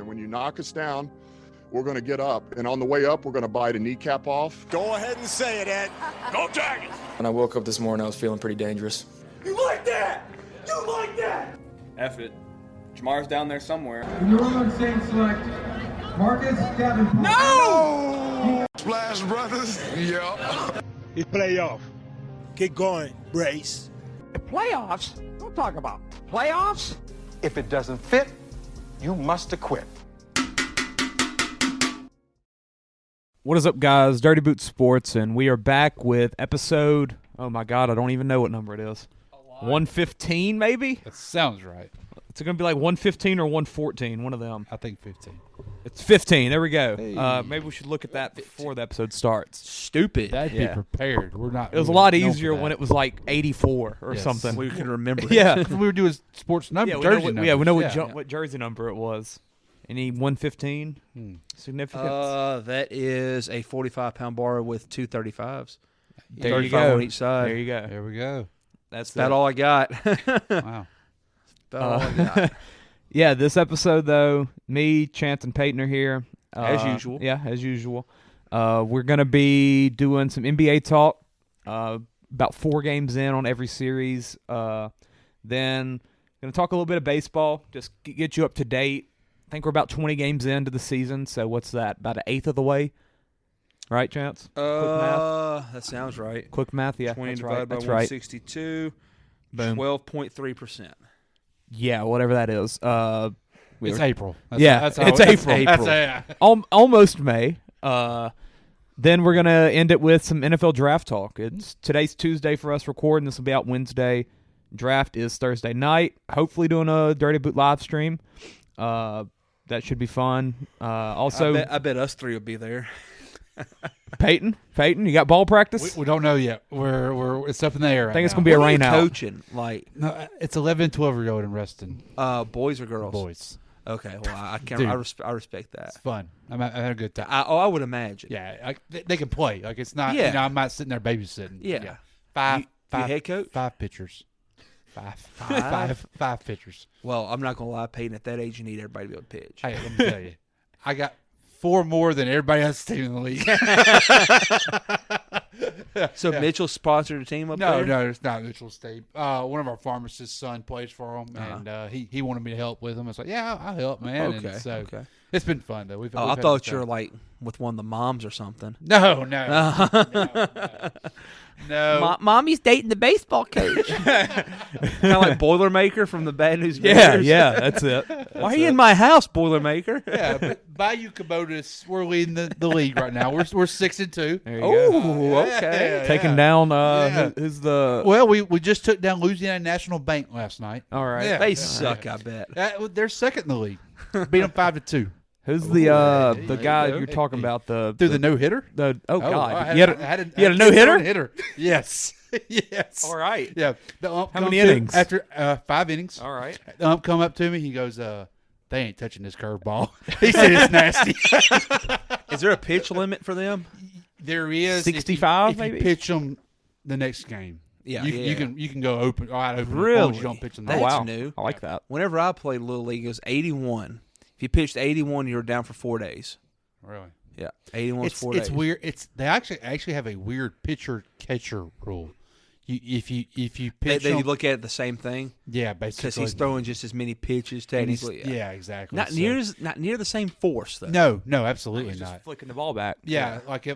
And when you knock us down, we're going to get up. And on the way up, we're going to bite a kneecap off. Go ahead and say it, Ed. Go Tigers! When I woke up this morning, I was feeling pretty dangerous. You like that? You like that? F it. Jamar's down there somewhere. In the New Orleans Saints select Marcus Davenport. No! Splash Brothers. Yeah. It's playoff. Get going, Brace. Playoffs? Don't talk about playoffs. If it doesn't fit, you must acquit. What is up, guys? Dirty Boot Sports, and we are back with episode, oh my God, I don't even know what number it is. 115, maybe? That sounds right. It's going to be like 115 or 114, one of them. I think 15. It's 15. There we go. Hey. Maybe we should look at that before the episode starts. Stupid. That'd be prepared. We're not. It was a lot easier when it was like 84 or something. We can remember it. Yeah. we were doing sports number, jersey numbers. Yeah, we know what jersey number it was. Any 115 significance? That is a 45-pound bar with two 35s. There you 35 go. on each side. There you go. There we go. That's about all I got. Wow. About all I got. Yeah, this episode, though, me, Chance, and Peyton are here. As usual. Yeah, as usual. We're going to be doing some NBA talk, about 4 games in on every series. Then going to talk a little bit of baseball, just get you up to date. I think we're about 20 games into the season, so what's that, about an eighth of the way? Right, Chance? Quick math? That sounds right. Quick math, yeah. 20 that's divided right. by That's 162, Boom. 12.3%. Yeah, whatever that is. It's April. It's April. Almost May. Then we're going to end it with some NFL draft talk. Today's Tuesday for us recording. This will be out Wednesday. Draft is Thursday night. Hopefully doing a Dirty Boot live stream. That should be fun. Also, I bet us three will be there. Peyton, you got ball practice? We don't know yet. It's up in the air. I think it's gonna be a rain out. Coaching no, it's 11, 12-year-old in Reston. Boys or girls? Boys. Okay, well I can't. Dude, I respect that. It's fun. I'm having a good time. I would imagine. Yeah, they can play. Like it's not. Yeah. I'm not sitting there babysitting. Yeah. Five head coach? 5 pitchers. Five pitchers. Well, I'm not gonna lie, Peyton. At that age, you need everybody to be able to pitch. Hey, let me tell you, I got 4 more than everybody else's team in the league. So Mitchell sponsored a team up there? No, it's not Mitchell's team. One of our pharmacist's son plays for him, and he wanted me to help with him. I was like, yeah, I'll help, man. Okay. And so okay. It's been fun though. I thought you were like with one of the moms or something. No. Mommy's dating the baseball coach. Kind of like Boilermaker from the Bad News Bears. Yeah, that's it. Why are you in my house, Boilermaker? Yeah, but Bayou Kubotas, we're leading the league right now. We're 6-2. There you go. Okay. Yeah, Taking down who's the? Well, we just took down Louisiana National Bank last night. All right. Yeah. They suck, I bet. They're second in the league. Beat them 5-2. Who's the guy you're talking about? Through the no hitter. God, I you had a no hitter. Yes. Yes. All right. Yeah. The ump How many innings? After 5 innings. All right. The ump come up to me. He goes, "They ain't touching this curveball." He said it's nasty. Is there a pitch limit for them? There is. 65, if maybe? you pitch them the next game. Yeah, you can go wide open. Really? As long as you don't pitch them. That's wow. new. I like that. Whenever I played Little League, it was 81. If you pitched 81, you were down for 4 days. Really? Yeah, 81 is 4 days. It's weird. They actually have a weird pitcher catcher rule. If you pitch They them, look at it the same thing. Yeah, basically Because he's throwing just as many pitches technically. Yeah, exactly. Not near the same force though. No, absolutely He's not. just flicking the ball back. Yeah, like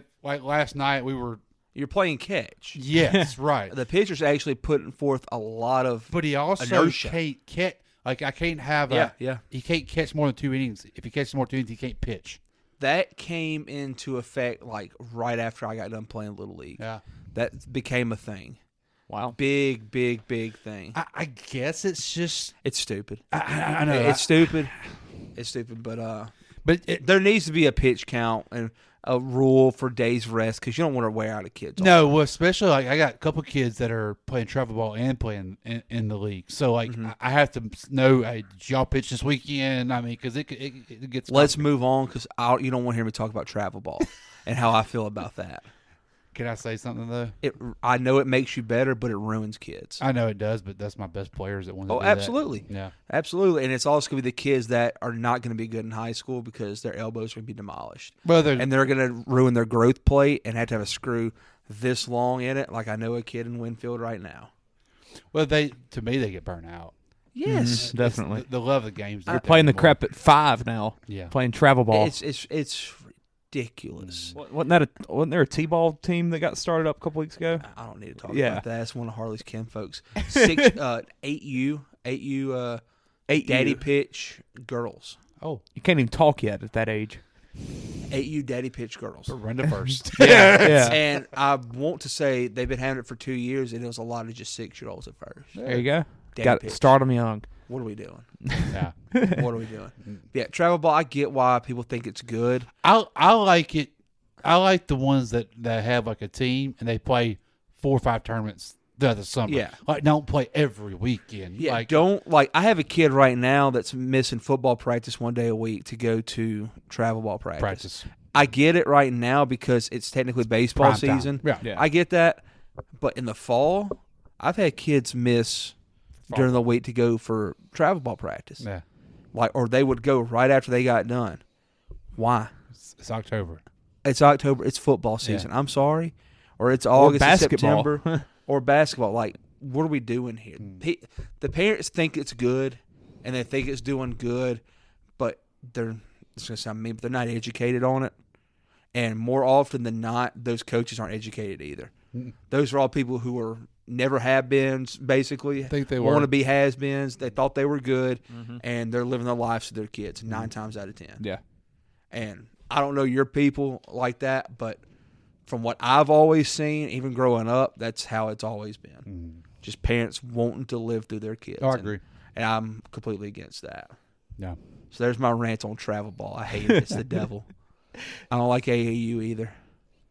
last night we were. You're playing catch. Yes, right. The pitcher's actually putting forth a lot of. But he also inertia. can't catch. Like I can't have. He can't catch more than 2 innings. If he catches more than 2 innings, he can't pitch. That came into effect like right after I got done playing Little League. Yeah, that became a thing. Wow. Big thing. I guess it's just. It's stupid. I know It's stupid. It's stupid, but there needs to be a pitch count and a rule for days rest because you don't want to wear out a kid. No, well, especially like I got a couple kids that are playing travel ball and playing in the league. So like I have to know, hey, did y'all pitch this weekend? I mean, because it gets. Let's move on because you don't want to hear me talk about travel ball and how I feel about that. Can I say something though? I know it makes you better, but it ruins kids. I know it does, but that's my best players that want to do absolutely. that. Yeah. Absolutely. And it's also going to be the kids that are not going to be good in high school because their elbows are going to be demolished. Well, and they're going to ruin their growth plate and have to have a screw this long in it, like I know a kid in Winfield right now. Well, to me, they get burnt out. Yes. Definitely. The love of the games. They're playing the crap at 5 now. Yeah. Playing travel ball. It's ridiculous. Wasn't there a T-ball team that got started up a couple weeks ago? I don't need to talk about that. It's one of Harley's kin folks. 8U daddy pitch girls. Oh, you can't even talk yet at that age. 8U daddy pitch girls. Run to first. Yeah. And I want to say they've been having it for 2 years, and it was a lot of just 6-year-olds at first. There you go. Got to start them young. What are we doing? Yeah. What are we doing? Yeah, travel ball. I get why people think it's good. I like it. I like the ones that have like a team and they play 4 or 5 tournaments the summer. Yeah. Like don't play every weekend. Yeah. Like, I have a kid right now that's missing football practice 1 day a week to go to travel ball practice. I get it right now because it's technically baseball season. Yeah. I get that. But in the fall, I've had kids miss during the week to go for travel ball practice. Yeah. Or they would go right after they got done. Why? It's October. It's October. It's football season. I'm sorry. Or it's August or September. Or basketball. Like, what are we doing here? The parents think it's good, and they think it's doing good, but it's going to sound mean, but they're not educated on it. And more often than not, those coaches aren't educated either. Those are all people who are never have-beens, basically. I think they want were. to be has-beens. They thought they were good, and they're living their lives to their kids 9 times out of 10. Yeah. And I don't know your people like that, but from what I've always seen, even growing up, that's how it's always been. Just parents wanting to live through their kids. I agree. And I'm completely against that. Yeah. So there's my rant on travel ball. I hate it. It's the devil. I don't like AAU either.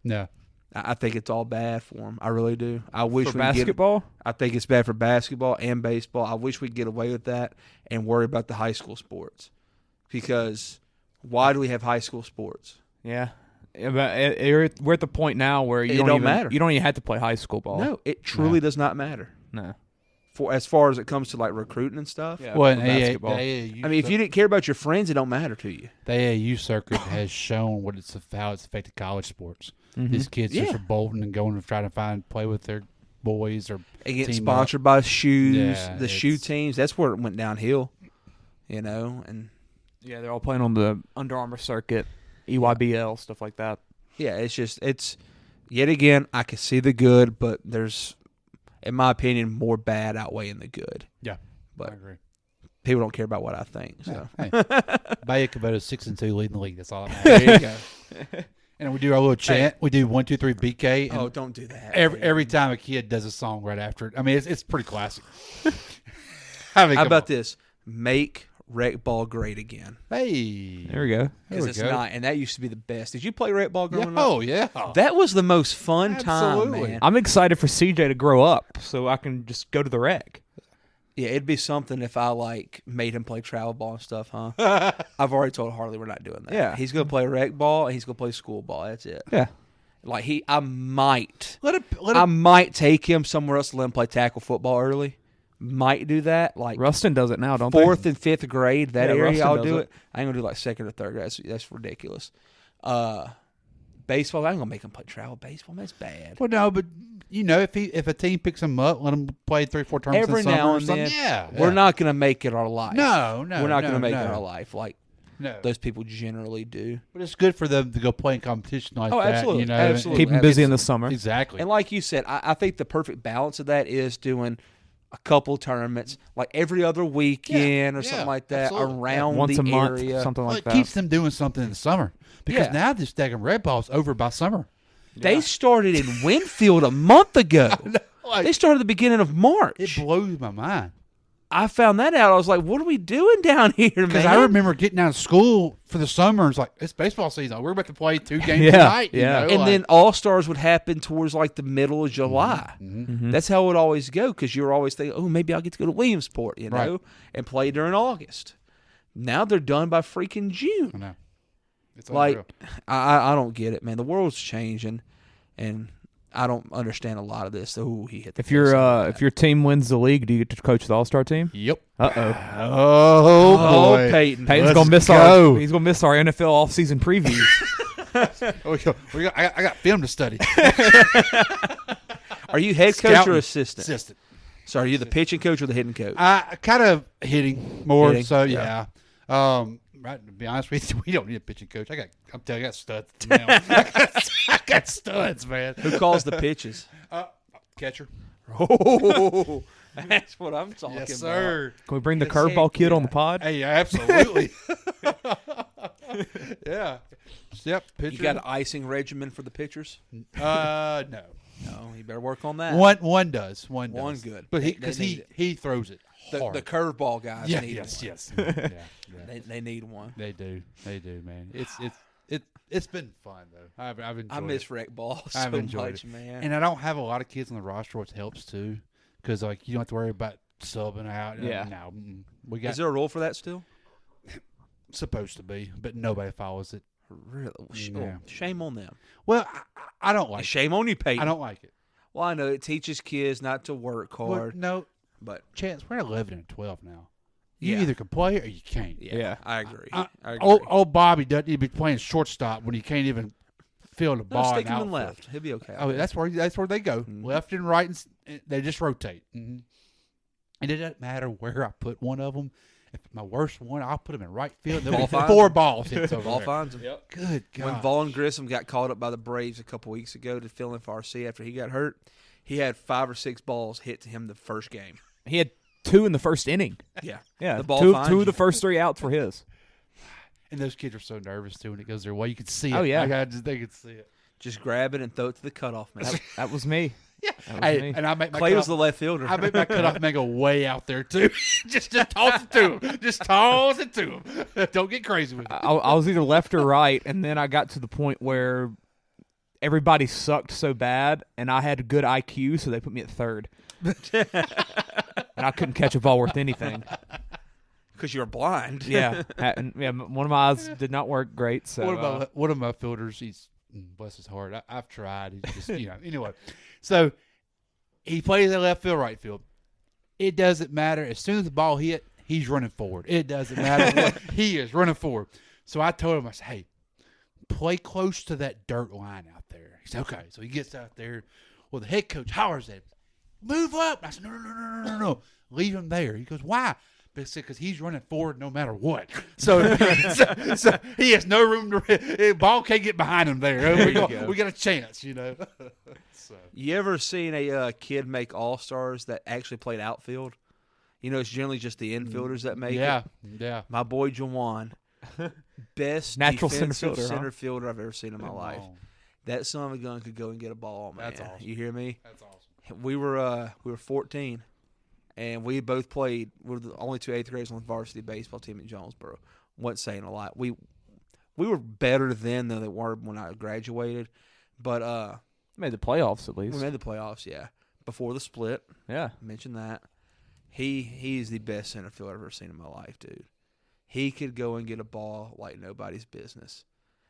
No. I think it's all bad for them. I really do. I wish For we basketball? I think it's bad for basketball and baseball. I wish we'd get away with that and worry about the high school sports. Because why do we have high school sports? Yeah. But we're at the point now where you don't matter. You don't even have to play high school ball. No, it truly does not matter. No. For as far as it comes to like recruiting and stuff. Yeah, Well, for and basketball. AAU, I mean, if you didn't care about your friends, it don't matter to you. the AAU circuit has shown how it's affected college sports. These kids just are bolting and going to try to play with their boys or They get team sponsored by shoes, Yeah, the shoe teams. That's where it went downhill. And Yeah, they're all playing on the Under Armour circuit, EYBL, stuff like that. yeah, it's yet again, I can see the good, but there's, in my opinion, more bad outweighing the good. Yeah, But I agree. people don't care about what I think. So Hey, Bayou Kubota 6-2 leading the league. That's all that matters. there you go. And we do our little chant. We do 1, 2, 3 BK. And Don't do that. every time a kid does a song right after it. I mean, it's pretty classic. How about this? Make rec ball great again. Hey, There we go. Because it's not, and that used to be the best. Did you play rec ball growing up? Oh yeah, That was the most fun Absolutely. time, man. I'm excited for CJ to grow up so I can just go to the rec. Yeah, it'd be something if I made him play travel ball and stuff, huh? I've already told Harley we're not doing that. Yeah. He's gonna play rec ball and he's gonna play school ball. That's it. Yeah. I might let it. I might take him somewhere else to let him play tackle football early. Might do that. Rustin does it now, don't 4th and 5th grade, that Yeah, area Rustin I'll does do it. it. I ain't gonna do 2nd or 3rd grade. That's ridiculous. Baseball, I ain't gonna make him play travel baseball. That's bad. Well, no, but if a team picks him up, let him play 3 or 4 tournaments Every in the summer now or and something. then, Yeah, we're not gonna make it our life. No, we're not gonna make it no. our life like No, those people generally do. but it's good for them to go play in competition like Oh, that. absolutely, You know, absolutely. Keep him busy in the summer. Exactly. And like you said, I think the perfect balance of that is doing a couple tournaments, like every other weekend or something like that, absolutely. around Once the a month, area. something Well, like it that. keeps them doing something in the summer because Yeah. now this daggone red ball's over by summer. They started in Winfield a month ago. Like, They started at the beginning of March. it blows my mind I found that out. I was like, what are we doing down here, man? because I remember getting out of school for the summer. It's like it's baseball season. We're about to play 2 games Yeah, tonight. yeah. You know? And then All-Stars would happen towards the middle of July. Mm-hmm. That's how it would always go because you were always thinking, oh, maybe I'll get to go to Williamsport, Right. and play during August. Now they're done by freaking June. I know. It's unreal. I don't get it, man. The world's changing, and I don't understand a lot of this. So he hit. If your team wins the league, do you get to coach the All-Star team? Yep. Uh-oh. Oh boy, Peyton's gonna miss our NFL offseason previews. I got film to study. Are you head coach Scouting. or assistant? Assistant. So are you the pitching coach or the hitting coach? I kind of hitting more. Hitting? So yeah. Right, to be honest with you, we don't need a pitching coach. I'm telling you, I got studs now. I got studs, man. Who calls the pitches? Catcher. Oh, that's what I'm talking Yes, about. sir. Can we bring the curveball kid on the pod? Hey, absolutely. Yeah. Yep. Pitcher. You got an icing regimen for the pitchers? No. No, you better work on that. One does. One good. But They because need it. he throws it The hard. curveball guys need yes. one. Yeah. They need one. They do, man. It's been fun though. I've enjoyed. I miss rec ball so I've enjoyed much, it. man. And I don't have a lot of kids on the roster, which helps too, because like you don't have to worry about subbing out. Yeah. No, we got Is there a rule for that still? supposed to be, but nobody follows it. Really? Yeah. Shame on them. Well, I don't like. Shame on you, Peyton. I don't like it. Well, I know it teaches kids not to work Well, hard, no, but Chance, we're 11 and 12 now. You Yeah. either can play or you can't. yeah, I agree. I agree. Old Bobby doesn't even be playing shortstop when he can't even feel the No, ball. stick in him in outfield. left. He'll be okay. Oh, that's where they go, left and right, and they just rotate. And it doesn't matter where I put one of them. If my worst one, I'll put them in right field. There'll be Ball 4 finds balls hits over Ball there. finds him. Yep. Good God. When Vaughn Grissom got called up by the Braves a couple weeks ago to fill in for RC after he got hurt, he had 5 or 6 balls hit to him the first game. He had 2 in the first inning. Yeah, Yeah, The ball two finds of you. the first 3 outs were his. And those kids are so nervous too when it goes their way. You could see it. Oh, yeah. They could see it. Just grab it and throw it to the cutoff man. That was me. Yeah. That was Hey, me. and I make my Clay was cutoff- the left fielder. I make my cutoff man go way out there too. just toss it to him. Just toss it to him. Don't get crazy with it. I was either left or right, and then I got to the point where everybody sucked so bad, and I had a good IQ, so they put me at third. And I couldn't catch a ball worth anything. Because you were blind. Yeah, one of my eyes did not work great. So One of my fielders, he's bless his heart. I've tried. He's just anyway. So he plays at left field, right field. It doesn't matter. As soon as the ball hit, he's running forward. It doesn't matter what. He is running forward. So I told him, I said, hey, play close to that dirt line out there. He said, okay. So he gets out there. Well, the head coach hollers at him, move up. I said, no. Leave him there. He goes, why? Because he's running forward no matter what. So he has no room to – ball can't get behind him there. We got a chance, So. You ever seen a kid make All-Stars that actually played outfield? It's generally just the infielders that make it. Yeah. My boy Jawan, best Natural defensive center fielder I've ever seen in my life. That son of a gun could go and get a ball, man. That's awesome. You hear me? That's awesome. We were 14, and we both played. We were the only 2 8th graders on the varsity baseball team at Jonesboro. Wasn't saying a lot. We were better then than they were when I graduated, but made the playoffs at we least. made the playoffs. Yeah, before the split. Yeah, Mention that. He's the best center fielder I've ever seen in my life, dude. He could go and get a ball like nobody's business.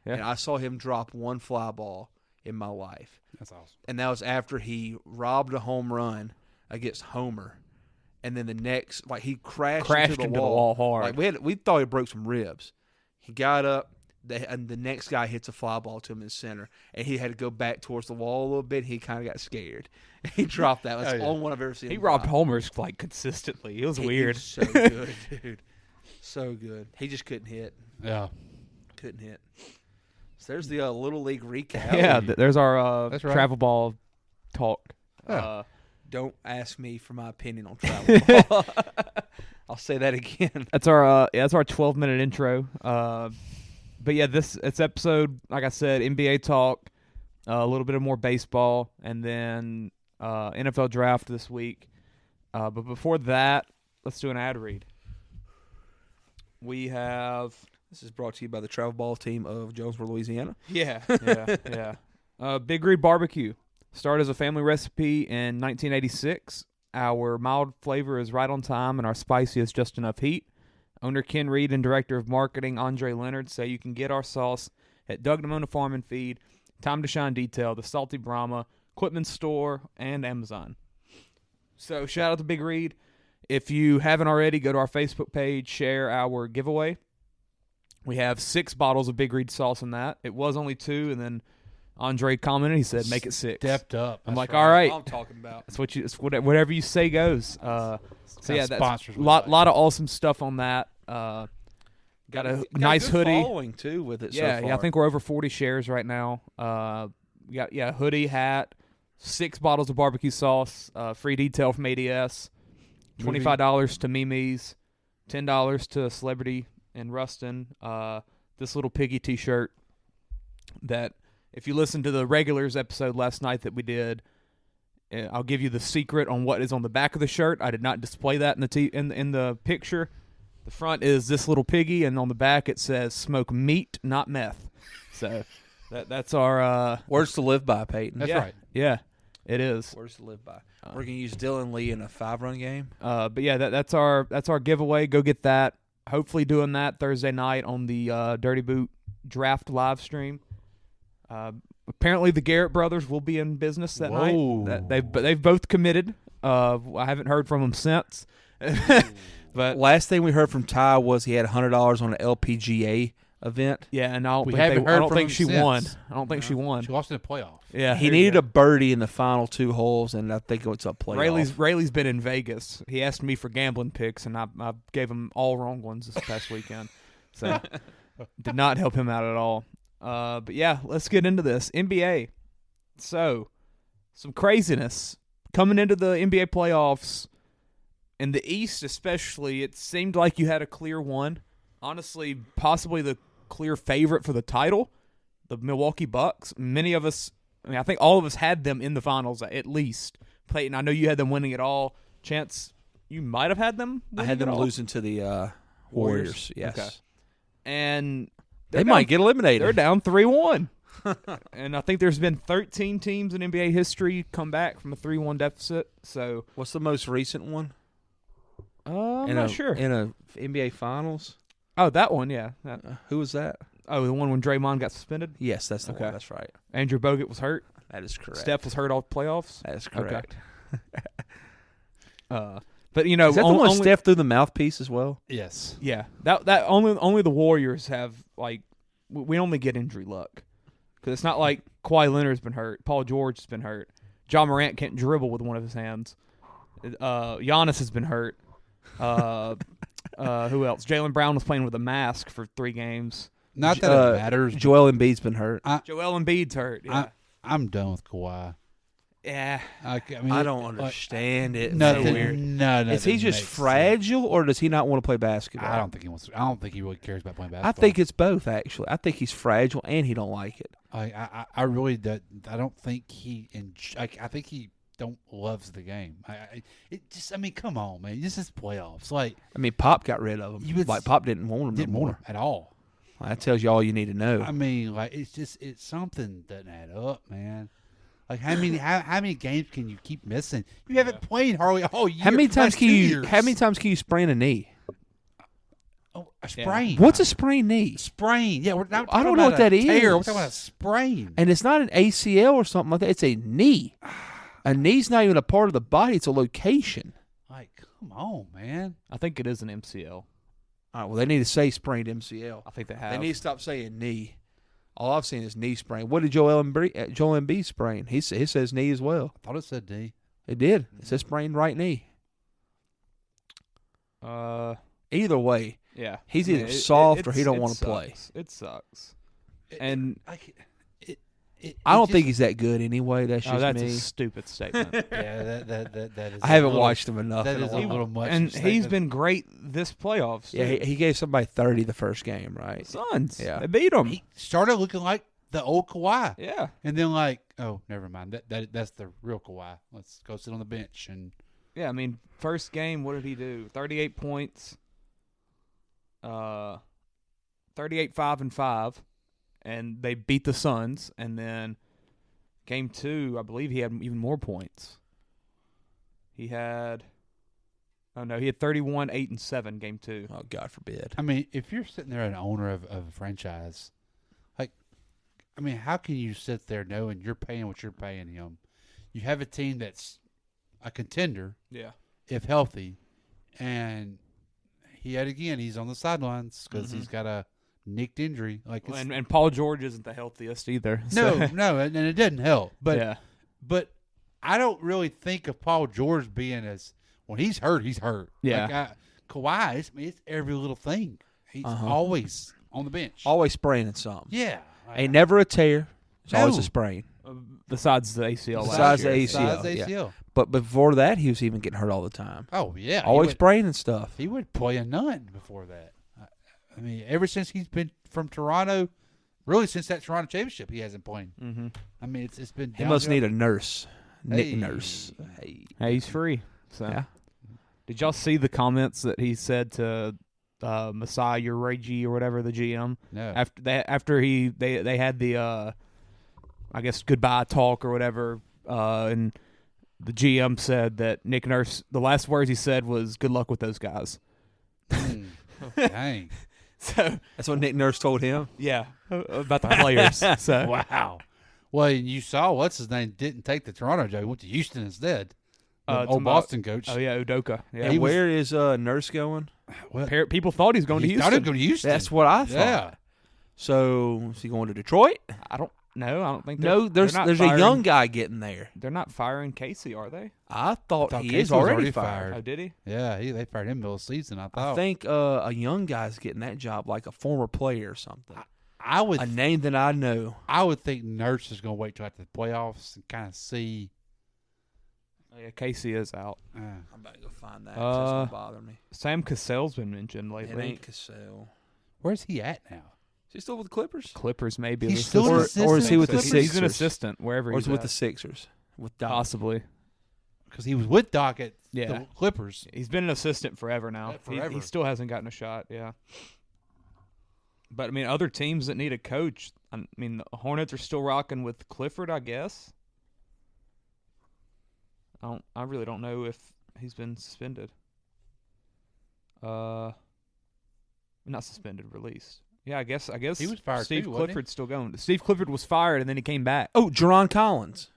Yeah. And I saw him drop one fly ball in my life. That's awesome. And that was after he robbed a home run against Homer. And then the next, he crashed into the wall hard. We thought he broke some ribs. He got up, and the next guy hits a fly ball to him in center, and he had to go back towards the wall a little bit. He kind of got scared. He dropped that. That's the only one I've ever seen. He him robbed drop. homers consistently. It was weird. He was so good, dude. So good. He just couldn't hit. Yeah. Couldn't hit. So there's the Little League recap. Yeah, there's our That's right. travel ball talk. Yeah. Don't ask me for my opinion on travel ball. I'll say that again. That's our 12-minute intro. But yeah, it's episode, like I said, NBA talk, a little bit of more baseball, and then NFL draft this week. But before that, let's do an ad read. We have. This is brought to you by the travel ball team of Jonesboro, Louisiana. Yeah. Big Reed BBQ. Started as a family recipe in 1986. Our mild flavor is right on time, and our spicy is just enough heat. Owner Ken Reed and Director of Marketing Andre Leonard say you can get our sauce at Doug Damona Farm and Feed, Time to Shine Detail, the Salty Brahma, equipment store, and Amazon. So shout out to Big Reed. If you haven't already, go to our Facebook page, share our giveaway. We have 6 bottles of Big Reed sauce in that. It was only 2, and then Andre commented. He said, "Make it 6." Stepped up. I'm That's like, all right. What I'm talking about. That's what it's whatever you say goes. So yeah, that's sponsors a we lot like. of awesome stuff on that. Got a nice good hoodie. following too with it. Yeah, so far. yeah. I think we're over 40 shares right now. We got hoodie, hat, 6 bottles of barbecue sauce, free detail from ADS, $25 to Mimi's, $10 to Celebrity in Ruston. This little piggy T-shirt that, if you listen to the regulars episode last night that we did, I'll give you the secret on what is on the back of the shirt. I did not display that in the picture. The front is this little piggy, and on the back it says "Smoke meat, not meth." So that's our words to live by, Peyton. That's right. Yeah, it is. Words to live by. We're gonna use Dylan Lee in a 5-run game. But yeah, that's our giveaway. Go get that. Hopefully, doing that Thursday night on the Dirty Boot Draft live stream. Apparently, the Garrett brothers will be in business that night. They've both committed. I haven't heard from them since. But last thing we heard from Ty was he had $100 on an LPGA event. Yeah, and I don't haven't think she since. won. I don't think she won. She lost in the playoff. Yeah, he needed a birdie in the final 2 holes, and I think it's a playoff. Rayleigh's been in Vegas. He asked me for gambling picks, and I gave him all wrong ones this past weekend. So did not help him out at all. But yeah, let's get into this. NBA. So, some craziness coming into the NBA playoffs. In the East especially, it seemed like you had a clear one. Honestly, possibly the clear favorite for the title, the Milwaukee Bucks. Many of us, I think all of us had them in the finals at least. Peyton, I know you had them winning it all. Chance, you might have had them winning I had them it all. losing to the Warriors. Yes. Okay. And they might get eliminated. They're down 3-1. And I think there's been 13 teams in NBA history come back from a 3-1 deficit. So what's the most recent one? I'm not sure. In a NBA Finals? Oh, that one, yeah. Who was that? Oh, the one when Draymond got suspended? Yes, that's the one. That's right. Andrew Bogut was hurt? That is correct. Steph was hurt all playoffs? That is correct. Okay. But you know, is that the one Steph threw the mouthpiece as well? Yes. Yeah. That only the Warriors have, like, we only get injury luck. Because it's not like Kawhi Leonard's been hurt. Paul George has been hurt. John Morant can't dribble with one of his hands. Giannis has been hurt. Who else? Jaylen Brown was playing with a mask for 3 games. Not that it matters. Joel Embiid's been hurt. Joel Embiid's hurt. Yeah. I'm done with Kawhi. Yeah. I mean, I don't understand it. Nothing. Weird. No. Is he just fragile, or does he not want to play basketball? I don't think he wants. I don't think he really cares about playing basketball. I think it's both. Actually, I think he's fragile and he don't like it. I really do. I don't think he. I think he don't loves the game. I mean, come on, man. This is playoffs. Like, I mean, Pop got rid of him. Like, Pop didn't want him. Didn't want him at all. Well, that tells you all you need to know. I mean, like, it's something doesn't add up, man. Like, how many games can you keep missing? You haven't played hardly all year. How many times can you? Years. How many times can you sprain a knee? Oh, a sprain. Yeah. What's a sprained knee? Sprain. Yeah, we're not. I don't know what that is. We're talking about a sprain. And it's not an ACL or something like that. It's a knee. A knee's not even a part of the body. It's a location. Like, come on, man. I think it is an MCL. All right, well, they need to say sprained MCL. I think they have. They need to stop saying knee. All I've seen is knee sprain. What did Joel Embiid sprain? He says knee as well. I thought it said knee. It did. It says sprained right knee. Either way, yeah, he's either soft or he don't want to play. It sucks. And I don't think he's that good anyway. That's just that's me. a stupid statement. Yeah, that is. I haven't watched him enough. That is a little much. And he's been great this playoffs. Yeah, he gave somebody 30 the first game, right? Suns. Yeah, they beat him. He started looking like the old Kawhi. Yeah, and then like, oh, never mind. That's the real Kawhi. Let's go sit on the bench and. Yeah, I mean, first game, what did he do? 38 points. 38, 5, and 5. And they beat the Suns. And then game 2, I believe he had even more points. He had 31, 8, and 7 game 2. Oh, God forbid. I mean, if you're sitting there an owner of a franchise, like, I mean, how can you sit there knowing you're paying what you're paying him? you have a team that's a contender, Yeah. if healthy, and he's on the sidelines because he's got a nicked injury. And Paul George isn't the healthiest either. So. No, and it didn't help. But yeah. But I don't really think of Paul George being as when he's hurt, he's hurt. Yeah. Kawhi, it's every little thing. He's always on the bench. Always spraining something. Yeah. Ain't never a tear. It's always a sprain. Besides the ACL Besides last year. Besides the ACL. Yeah. But before that, he was even getting hurt all the time. Oh, yeah. Always spraining stuff. He would play a none before that. I mean, ever since he's been from Toronto, really since that Toronto championship, he hasn't played. Mm-hmm. I mean, it's been He must need a nurse. Nick Nurse. Hey, he's free. So. Yeah. Did y'all see the comments that he said to Masai Uraji or whatever, the GM? No. After they had the I guess goodbye talk or whatever, and the GM said that Nick Nurse, the last words he said was "Good luck with those guys." Dang. So that's what Nick Nurse told him. Yeah, about the players. So wow. Well, you saw what's his name didn't take the Toronto job. He went to Houston instead. Old Boston coach. Oh yeah, Udoka. Yeah. And where is Nurse going? People thought he was going to Houston. Thought he was going to Houston. That's what I thought. Yeah. So is he going to Detroit? I don't know. I don't think. There's a young guy getting there. They're not firing Casey, are they? I thought he Casey is was already fired. Oh, did he? Yeah, they fired him middle of the season. I thought. I think a young guy's getting that job, like a former player or something. I would a name that I know. I would think Nurse is going to wait till after the playoffs and kind of see. Oh, yeah, Casey is out. I'm about to go find that. It's going to bother me. Sam Cassell's been mentioned lately. It ain't Cassell. Where's he at now? Is he still with the Clippers? Clippers, maybe. He's still an assistant. Or is he with the Sixers? He's an assistant wherever or he's is he with at. the Sixers? With Doc. Possibly. Because he was with Doc at the Clippers. He's been an assistant forever now. Forever. He still hasn't gotten a shot, yeah. But, I mean, other teams that need a coach, I mean, the Hornets are still rocking with Clifford, I guess. I really don't know if he's been suspended. Not suspended, released. Yeah, I guess he was fired Steve too, wasn't Clifford's still going. Steve Clifford was fired and then he came back. Oh, Jerron Collins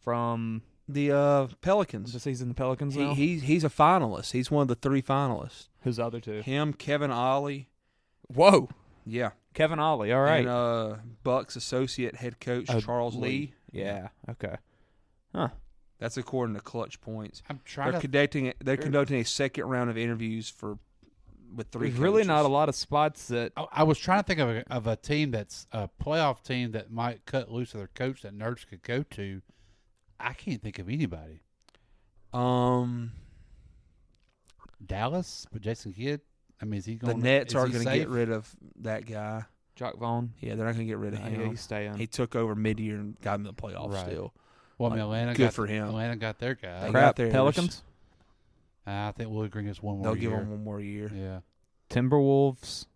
from the Pelicans. He's in the Pelicans now. He's a finalist. He's one of the 3 finalists. Who's the other 2? Him, Kevin Ollie. Whoa. Yeah. Kevin Ollie, all right. And Bucks associate head coach Charles Lee. Yeah. Okay. Huh. That's according to Clutch Points. I'm trying They're conducting a second round of interviews with 3 There's coaches. really not a lot of spots that I was trying to think of a team that's a playoff team that might cut loose of their coach that Nurse could go to. I can't think of anybody. Dallas, but Jason Kidd. I mean, is he going? The Nets are going to get rid of that guy, Jock Vaughn. Yeah, they're not going to get rid of him. Yeah, he's staying. He took over mid-year and got him in the playoffs Right. still. Well, I mean, Atlanta for him. Atlanta got their guy. They got theirs. Pelicans. I think Willie Green gets one more. They'll year. give him one more year. Yeah. Timberwolves.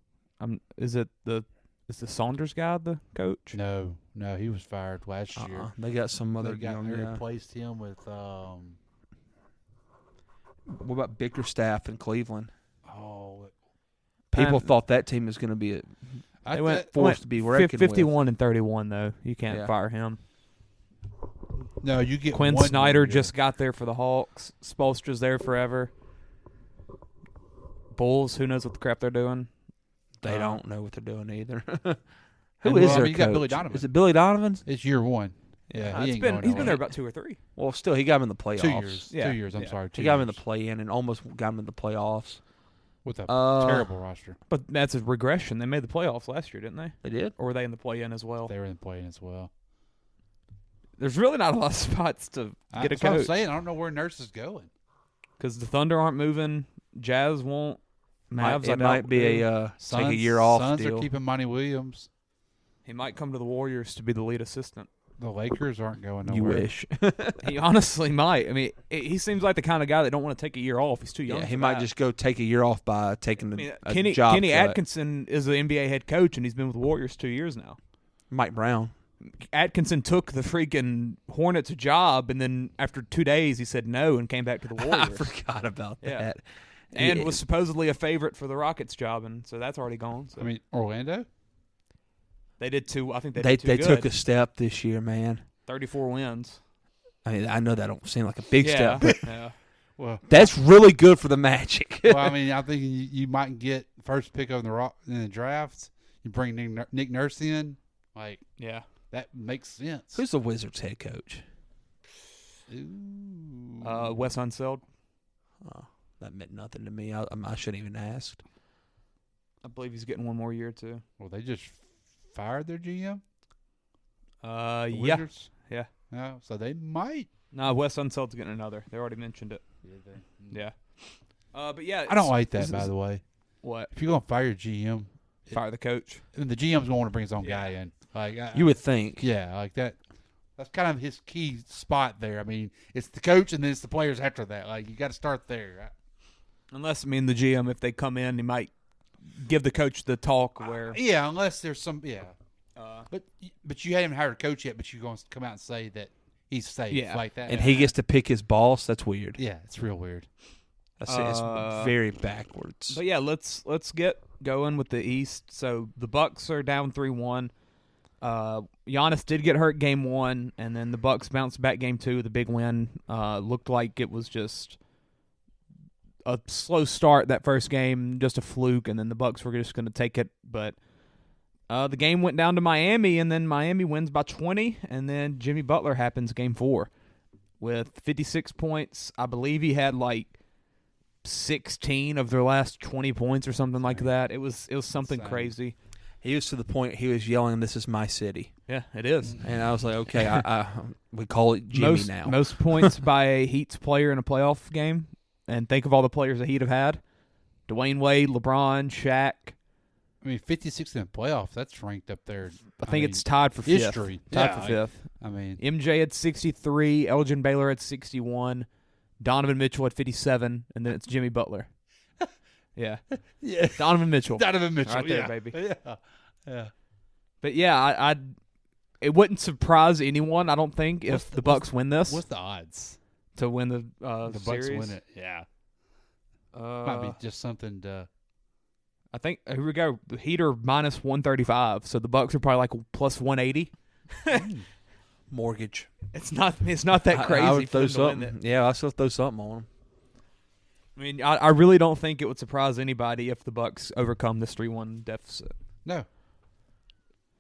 Is the Saunders guy the coach? No, he was fired last year. They got some other They young guy. replaced him with. What about Bickerstaff in Cleveland? Oh, People thought that team was going to be They went forced to be reckoned with. 51-31 though. You can't fire him. No, you get Quinn one Snyder more just got there for the Hawks. Spoelstra's there forever. Bulls, who knows what the crap they're doing? They don't know what they're doing either. Who Who is their you got coach? Billy Donovan. Is it Billy Donovan? It's year 1. Yeah, he ain't going he's been nowhere. there about 2 or 3. Well, still, he got him in the playoffs. 2 years. Yeah. 2 years. I'm sorry. 2 He got him in years. the play-in and almost got him in the playoffs. With a terrible roster. But that's a regression. They made the playoffs last year, didn't they? They did? Or were they in the play-in as well? They were in the play-in as well. There's really not a lot of spots to get a That's what I'm coach. saying. I don't know where Nurse is going. Because the Thunder aren't moving. Jazz won't. Mavs, It might be a take a year off Suns deal. are keeping Monty Williams. He might come to the Warriors to be the lead assistant. The Lakers aren't going nowhere. You wish. He honestly might. I mean, he seems like the kind of guy that don't want to take a year off. He's too young. Yeah, for he might that. just go take a year off by taking a Kenny job cut. Atkinson is the NBA head coach, and he's been with the Warriors 2 years now. Mike Brown. Atkinson took the freaking Hornets job, and then after 2 days, he said no and came back to the Warriors. I forgot about that. And was supposedly a favorite for the Rockets job, and so that's already gone. So. I mean, Orlando? They did too. I think They did too good. took a step this year, man. 34 wins. I mean, I know that don't seem like a big step, but well, that's really good for the Magic. well, I mean, I think you might get first pick in the draft. You bring Nick Nurse in, like that makes sense. Who's the Wizards head coach? Wes Unseld. Oh, that meant nothing to me. I shouldn't even asked. I believe he's getting one more year too. Well, they just fired their GM. Wizards? Yeah. No, so they might. No, Wes Unseld's getting another. They already mentioned it. Yeah. But yeah, I don't like that. By the way, what if you're gonna fire your GM, fire the coach? And the GM's gonna want to bring his own guy in. Like you would think. Yeah, like that. That's kind of his key spot there. I mean, it's the coach and then it's the players after that. Like you got to start there. Unless, I mean, the GM, if they come in, he might give the coach the talk where. Yeah, unless there's some. Yeah. But you haven't hired a coach yet. But you're going to come out and say that he's safe like that. And he gets to pick his boss. That's weird. Yeah, it's real weird. It's very backwards. But yeah, let's get going with the East. So the Bucks are down 3-1. Giannis did get hurt game 1, and then the Bucks bounced back game 2. The big win looked like it was just a slow start that first game, just a fluke, and then the Bucks were just going to take it. But the game went down to Miami, and then Miami wins by 20, and then Jimmy Butler happens game 4 with 56 points. I believe he had like 16 of their last 20 points or something like that. It was something crazy. He was to the point he was yelling, "This is my city." Yeah, it is. And I was like, okay, we call it Jimmy now. Most points by a Heat's player in a playoff game. And think of all the players the Heat have had. Dwayne Wade, LeBron, Shaq. I mean, 56 in the playoffs, that's ranked up there. I think it's tied for fifth. History. Tied for fifth. I mean, MJ had 63, Elgin Baylor had 61, Donovan Mitchell had 57, and then it's Jimmy Butler. Yeah. Donovan Mitchell. Right there, baby. Yeah. But yeah, it wouldn't surprise anyone, I don't think, if the Bucks win this. What's the odds to win the Bucks series? win it? Yeah. Might be just something to. I think here we go. The Heat are minus 135, so the Bucks are probably like plus 180. Mortgage. It's not that crazy. I would for throw them to win something. it. Yeah, I still throw something on them. I mean, I really don't think it would surprise anybody if the Bucks overcome this 3-1 deficit. No.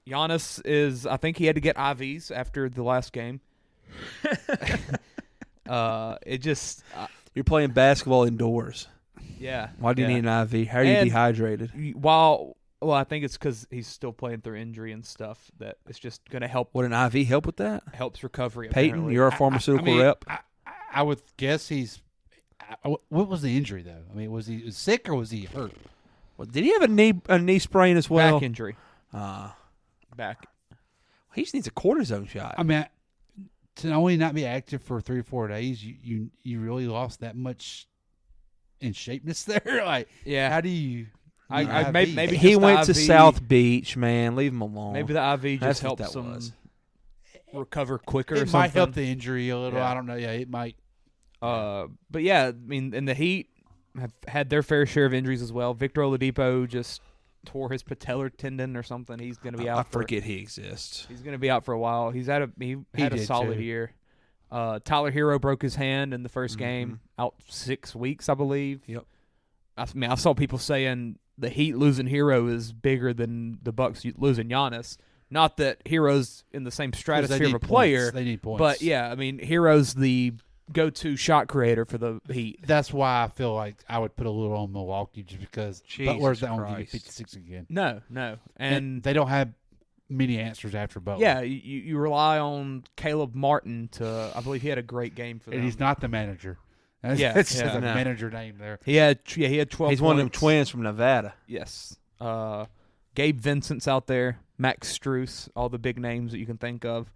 Giannis is, I think he had to get IVs after the last game. It just you're playing basketball indoors. Yeah. Why do you need an IV? How are you dehydrated? Well, I think it's because he's still playing through injury and stuff. That it's just going to help. Would an IV help with that? Helps recovery. Peyton, apparently. you're a pharmaceutical rep. I would guess he's. What was the injury though? I mean, was he sick or was he hurt? Well, did he have a knee sprain as well? Back injury. Back. He just needs a cortisone shot. I mean, to only not be active for 3 or 4 days, you really lost that much in shapeness there. Like, yeah. How do you? Maybe he went IV, to South Beach, man. Leave him alone. Maybe the IV just helps him recover quicker. It might help the injury a little. Yeah. I don't know. Yeah, it might. But yeah, I mean, and the Heat have had their fair share of injuries as well. Victor Oladipo just tore his patellar tendon or something. He's going to be out. I forget he exists. He's going to be out for a while. He had a solid year. Tyler Hero broke his hand in the first game, out 6 weeks, I believe. Yep. I mean, I saw people saying the Heat losing Hero is bigger than the Bucks losing Giannis. Not that Hero's in the same stratosphere of a player. They need points. But yeah, I mean, Hero's the go-to shot creator for the Heat. That's why I feel like I would put a little on Milwaukee just because Butler's not going to give you 56 again. No. And they don't have many answers after Butler. Yeah, you rely on Caleb Martin to, I believe he had a great game for them. And he's not the manager. That's a manager name there. He had 12 He's points. one of them twins from Nevada. Yes. Gabe Vincent's out there, Max Strus, all the big names that you can think of.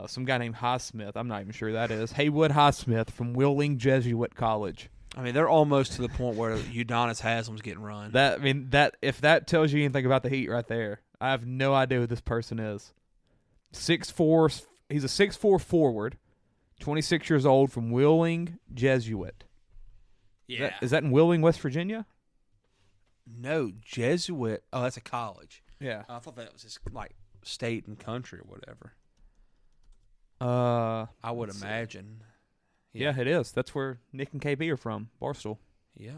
Some guy named Highsmith. I'm not even sure who that is. Haywood Highsmith from Wheeling Jesuit College. I mean, they're almost to the point where Udonis Haslam's getting run. If that tells you anything about the Heat right there, I have no idea who this person is. 6'4", he's a 6'4" forward, 26 years old from Wheeling Jesuit. Yeah. Is that in Wheeling, West Virginia? No, Jesuit. Oh, that's a college. Yeah. I thought that was just like state and country or whatever. I would imagine. Yeah, it is. That's where Nick and KB are from, Barstool. Yeah.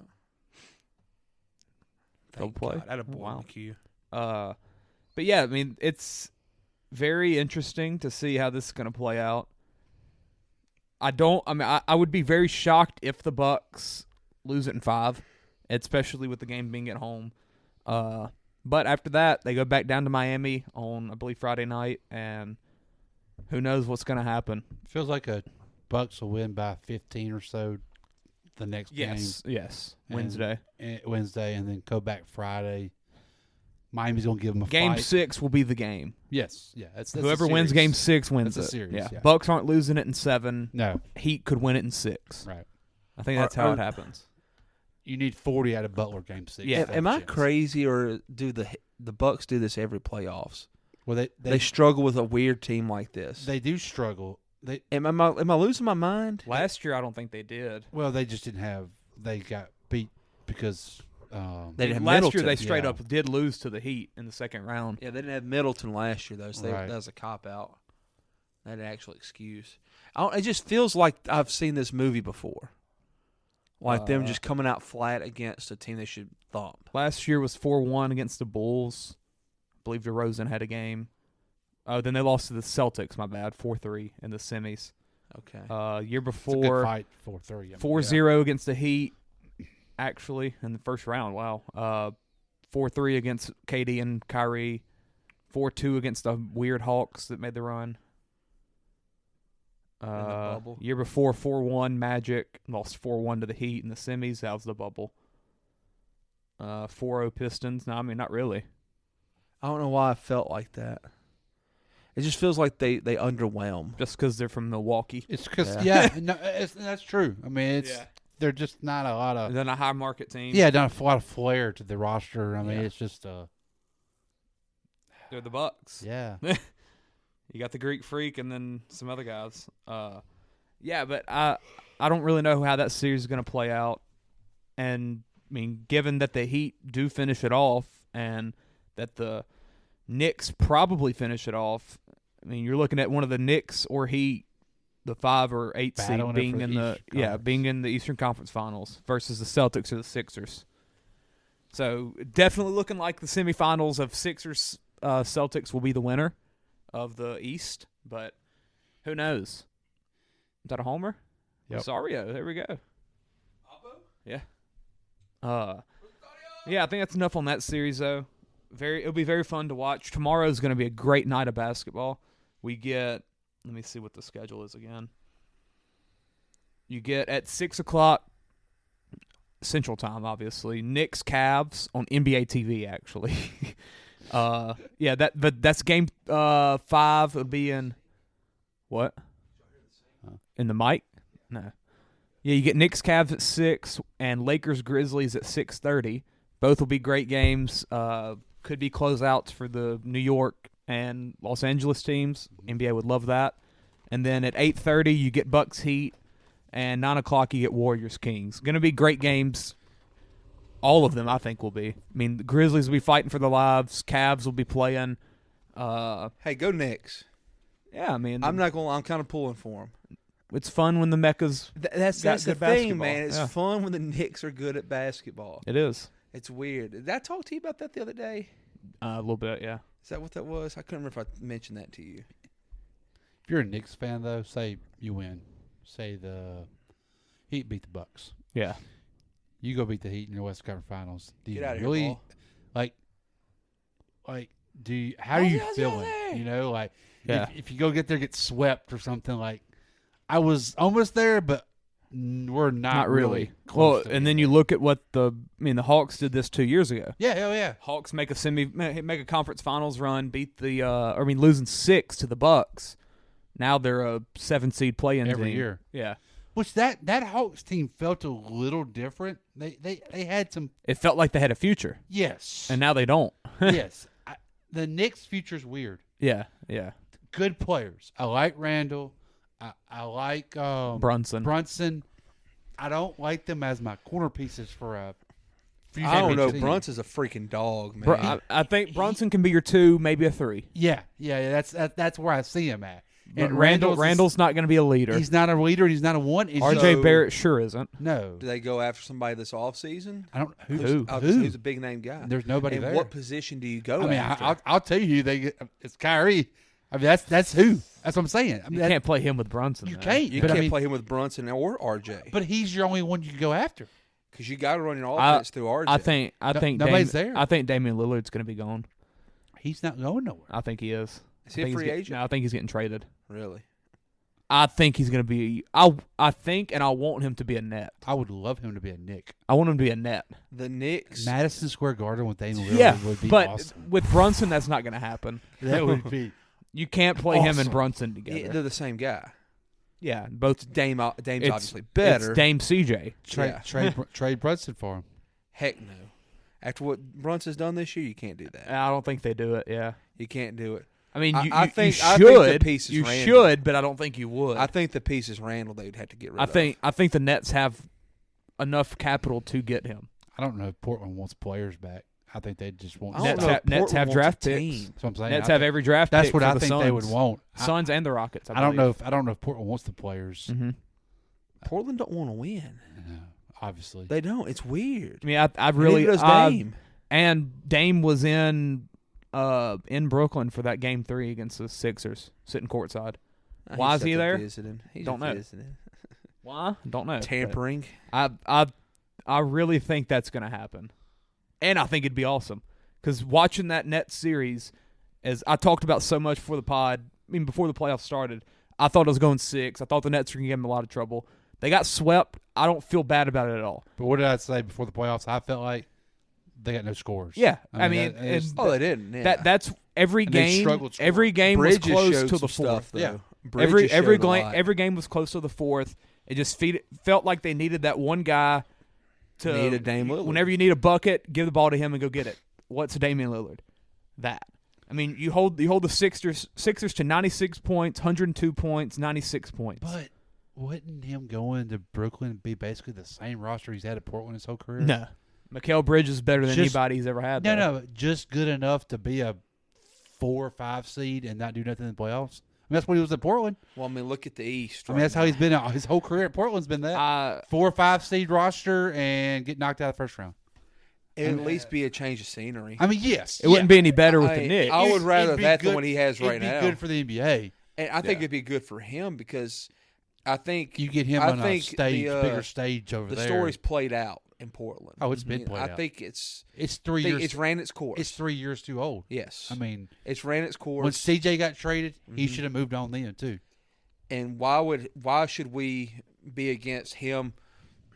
They'll play. That a boy Wow. McHugh. But yeah, I mean, it's very interesting to see how this is going to play out. I would be very shocked if the Bucks lose it in 5, especially with the game being at home. But after that, they go back down to Miami on, I believe, Friday night, and who knows what's going to happen. Feels like a Bucks will win by 15 or so the next game. Yes, Wednesday, and then go back Friday. Miami's going to give them a Game fight. 6 will be the game. Yes, yeah. That's Whoever wins Game 6 wins that's it. a series, yeah. yeah. Bucks aren't losing it in 7. No. Heat could win it in 6. Right. I think that's how it happens. You need 40 out of Butler Game 6. Yeah. Am I crazy, or do the Bucks do this every playoffs? Well, they struggle with a weird team like this. They do struggle. Am I losing my mind? Last year, I don't think they did. Well, they just didn't have. They got beat because they didn't have last Middleton. year they straight up did lose to the Heat in the second round. Yeah, they didn't have Middleton last year though, so Right. that was a cop out. That an actual excuse. It just feels like I've seen this movie before. Like them just coming out flat against a team they should thump. Last year was 4-1 against the Bulls. I believe DeRozan had a game. Oh, then they lost to the Celtics, my bad, 4-3 in the semis. Okay. Year it's a before, good fight, 4-3. 4-0 against the Heat, actually, in the first round. Wow. 4-3 against KD and Kyrie. 4-2 against the weird Hawks that made the run. bubble. Year before, 4-1 Magic. Lost 4-1 to the Heat in the semis. That was the bubble. 4-0 Pistons. No, I mean, not really. I don't know why I felt like that. It just feels like they underwhelm. Just because they're from Milwaukee. It's because that's true. I mean, they're just not a lot of. They're a high market team. Yeah, not a lot of flair to the roster. I mean, it's just they're the Bucks. Yeah. You got the Greek Freak and then some other guys. Yeah, but I don't really know how that series is going to play out. And I mean, given that the Heat do finish it off and that the Knicks probably finish it off, I mean, you're looking at one of the Knicks or Heat, the 5 or 8 seed, being in the Eastern Conference Finals versus the Celtics or the Sixers. So definitely looking like the semifinals of Sixers Celtics will be the winner of the East, but who knows? Is that a homer? Yep. Rosario, there we go. Yeah. Yeah, I think that's enough on that series though. It'll be very fun to watch. Tomorrow is going to be a great night of basketball. We get, let me see what the schedule is again. You get at 6:00 Central Time, obviously. Knicks Cavs on NBA TV, actually. But that's game 5. It'll be in what? In the mic? No. Yeah, you get Knicks Cavs at 6 and Lakers Grizzlies at 6:30. Both will be great games. Could be closeouts for the New York and Los Angeles teams. NBA would love that. And then at 8:30 you get Bucks Heat, and 9:00 you get Warriors Kings. Going to be great games. All of them, I think, will be. I mean, the Grizzlies will be fighting for their lives. Cavs will be playing. Hey, go Knicks. Yeah, I mean, I'm kind of pulling for them. It's fun when the Mecca's That's got the good thing, basketball. man. It's fun when the Knicks are good at basketball. It is. It's weird. Did I talk to you about that the other day? A little bit, yeah. Is that what that was? I couldn't remember if I mentioned that to you. If you're a Knicks fan, though, say you win. Say the Heat beat the Bucks. Yeah. You go beat the Heat in the West Conference Finals. Do you Get out of really, here, Paul. how are you feeling? You know, like, if you go get swept or something, like, I was almost there, but we're not really close. Well, to and it. then you look at what the Hawks did this 2 years ago. Yeah, hell yeah. Hawks make a conference finals run, beat losing 6 to the Bucks. Now they're a 7-seed play-in every team. year. Yeah. Which that Hawks team felt a little different. They had some. It felt like they had a future. Yes. And now they don't. Yes. The Knicks' future's weird. Yeah. Good players. I like Randall. I like Brunson. I don't like them as my corner pieces for a. I don't know. Brunson's a freaking dog, man. I think Brunson can be your 2, maybe a 3. Yeah. That's where I see him at. And Randall's not going to be a leader. He's not a leader, and he's not a one. RJ Barrett sure isn't. No. Do they go after somebody this offseason? I don't. Who's a big name guy? There's nobody and there. What position do you go I mean, after? I'll tell you, it's Kyrie. I mean, that's who. That's what I'm saying. I mean, you can't play him with Brunson. You though. can't. You can't play him with Brunson or RJ. But he's your only one you can go after. Because you got to run your offense through RJ. I think nobody's there. I think Damian Lillard's going to be gone. He's not going nowhere. I think he is. Is he a free agent? No, I think he's getting traded. Really? I think he's going to be. I think, and I want him to be a net. I would love him to be a Knick. I want him to be a net. The Knicks, Madison Square Garden with Damian Lillard would be but awesome. with Brunson, that's not going to happen. That would be. You can't play him and Brunson together. they're the same guy. Yeah, both Dame's obviously better. It's Dame CJ. Trade Brunson for him. Heck no. After what Brunson's done this year, you can't do that. I don't think they do it. Yeah, you can't do it. I mean, I think the pieces you Randall. should, but I don't think you would. I think the pieces Randall they'd have to get rid of. I think the Nets have enough capital to get him. I don't know if Portland wants players back. I think they just want Nets have draft picks. That's what I'm saying. Nets have every draft That's pick what for I the think Suns. they would want. Suns and the Rockets. I don't know if Portland wants the players. Mm-hmm. Portland don't want to win. No, obviously they don't. It's weird. I mean, I really Dame. And Dame was in Brooklyn for that game 3 against the Sixers, sitting courtside. Why is he there? Visiting. He's don't know. Visiting. Why? Don't know. Tampering. I really think that's going to happen, and I think it'd be awesome because watching that Nets series, as I talked about so much before the pod, I mean before the playoffs started, I thought it was going 6. I thought the Nets were going to give them a lot of trouble. They got swept. I don't feel bad about it at all. But what did I say before the playoffs? I felt like they got no scores. Yeah, I mean they didn't. Yeah. That's every game. Every game Bridges was close to the fourth. Yeah, Bridges every game was close to the fourth. It just felt like they needed that one guy to need a Dame Lillard. Whenever you need a bucket, give the ball to him and go get it. What's Damian Lillard? That. I mean, you hold the Sixers to 96 points, 102 points, 96 points. But wouldn't him going to Brooklyn be basically the same roster he's had at Portland his whole career? No. Mikal Bridges is better than anybody he's ever had. No, just good enough to be a 4 or 5 seed and not do nothing in the playoffs. I mean, that's what he was at Portland. Well, I mean, look at the East. I mean, that's how he's been his whole career at Portland's been that 4 or 5 seed roster and get knocked out of the first round. It'd at least be a change of scenery. I mean, yes, it wouldn't be any better with the Knicks. I would rather that than what he has right now. It'd be good for the NBA, and I think it'd be good for him because I think you get him on a stage, bigger stage over there. The story's played out in Portland. Oh, it's been played out. I think it's 3 years. It's ran its course. It's 3 years too old. Yes, I mean it's ran its course. When CJ got traded, he should have moved on then too. And why should we be against him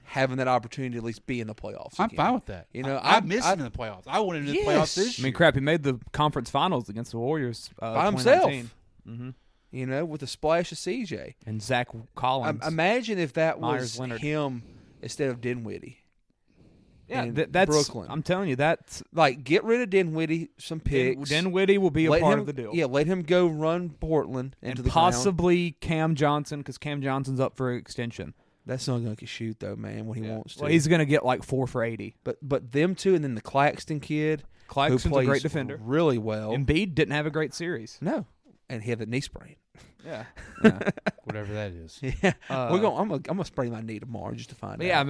having that opportunity to at least be in the playoffs? I'm fine with that. You know, I miss him in the playoffs. I wanted him in the playoffs this year. I mean, crap, he made the conference finals against the Warriors by himself. Mm-hmm. You know, with a splash of CJ and Zach Collins. Imagine if that was Leonard. him instead of Dinwiddie. Yeah, that's Brooklyn. I'm telling you, that's like get rid of Dinwiddie, some picks. Dinwiddie will be a part of the deal. Yeah, let him go run Portland into the possibly ground. Cam Johnson because Cam Johnson's up for extension. That's not going to shoot though, man. When he wants to, well, he's going to get like 4 for 80. But them two, and then the Claxton kid, Claxton's who plays a great defender, really well. Embiid didn't have a great series. No, and he had a knee sprain. Yeah. Whatever that is. Yeah, I'm gonna sprain my knee tomorrow just to find out. Yeah,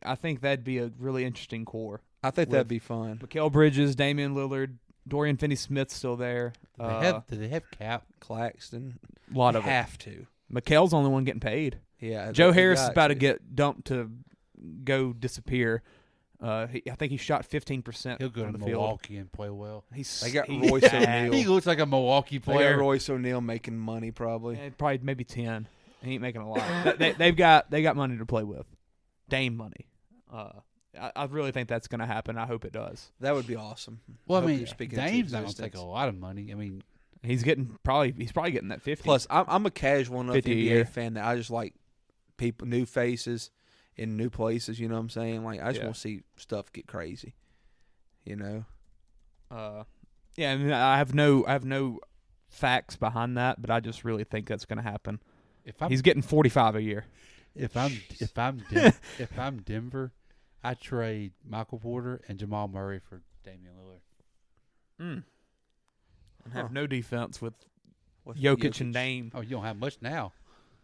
I think that'd be a really interesting core. I think that'd be fun. Mikal Bridges, Damian Lillard, Dorian Finney-Smith's still there. Do they have Cap? Claxton? A lot of have to. Mikal's the only one getting paid. Yeah, Joe Harris is about to get dumped to go disappear. I think he shot 15%. He'll go to Milwaukee and play well. They got Royce O'Neal. He looks like a Milwaukee player. They got Royce O'Neal making money probably. Yeah, probably maybe 10. He ain't making a lot. They've got money to play with. Dame money. I really think that's going to happen. I hope it does. That would be awesome. Well, I mean, Dame's not going to take a lot of money. I mean, he's probably getting that 50. Plus, I'm a casual enough NBA fan that I just like people, new faces in new places. You know what I'm saying? Like I just want to see stuff get crazy. You know. Yeah, I mean, I have no facts behind that, but I just really think that's going to happen. He's getting 45 a year. If I'm Denver, I trade Michael Porter and Jamal Murray for Damian Lillard. And have no defense with with Jokic and Dame. Oh, you don't have much now.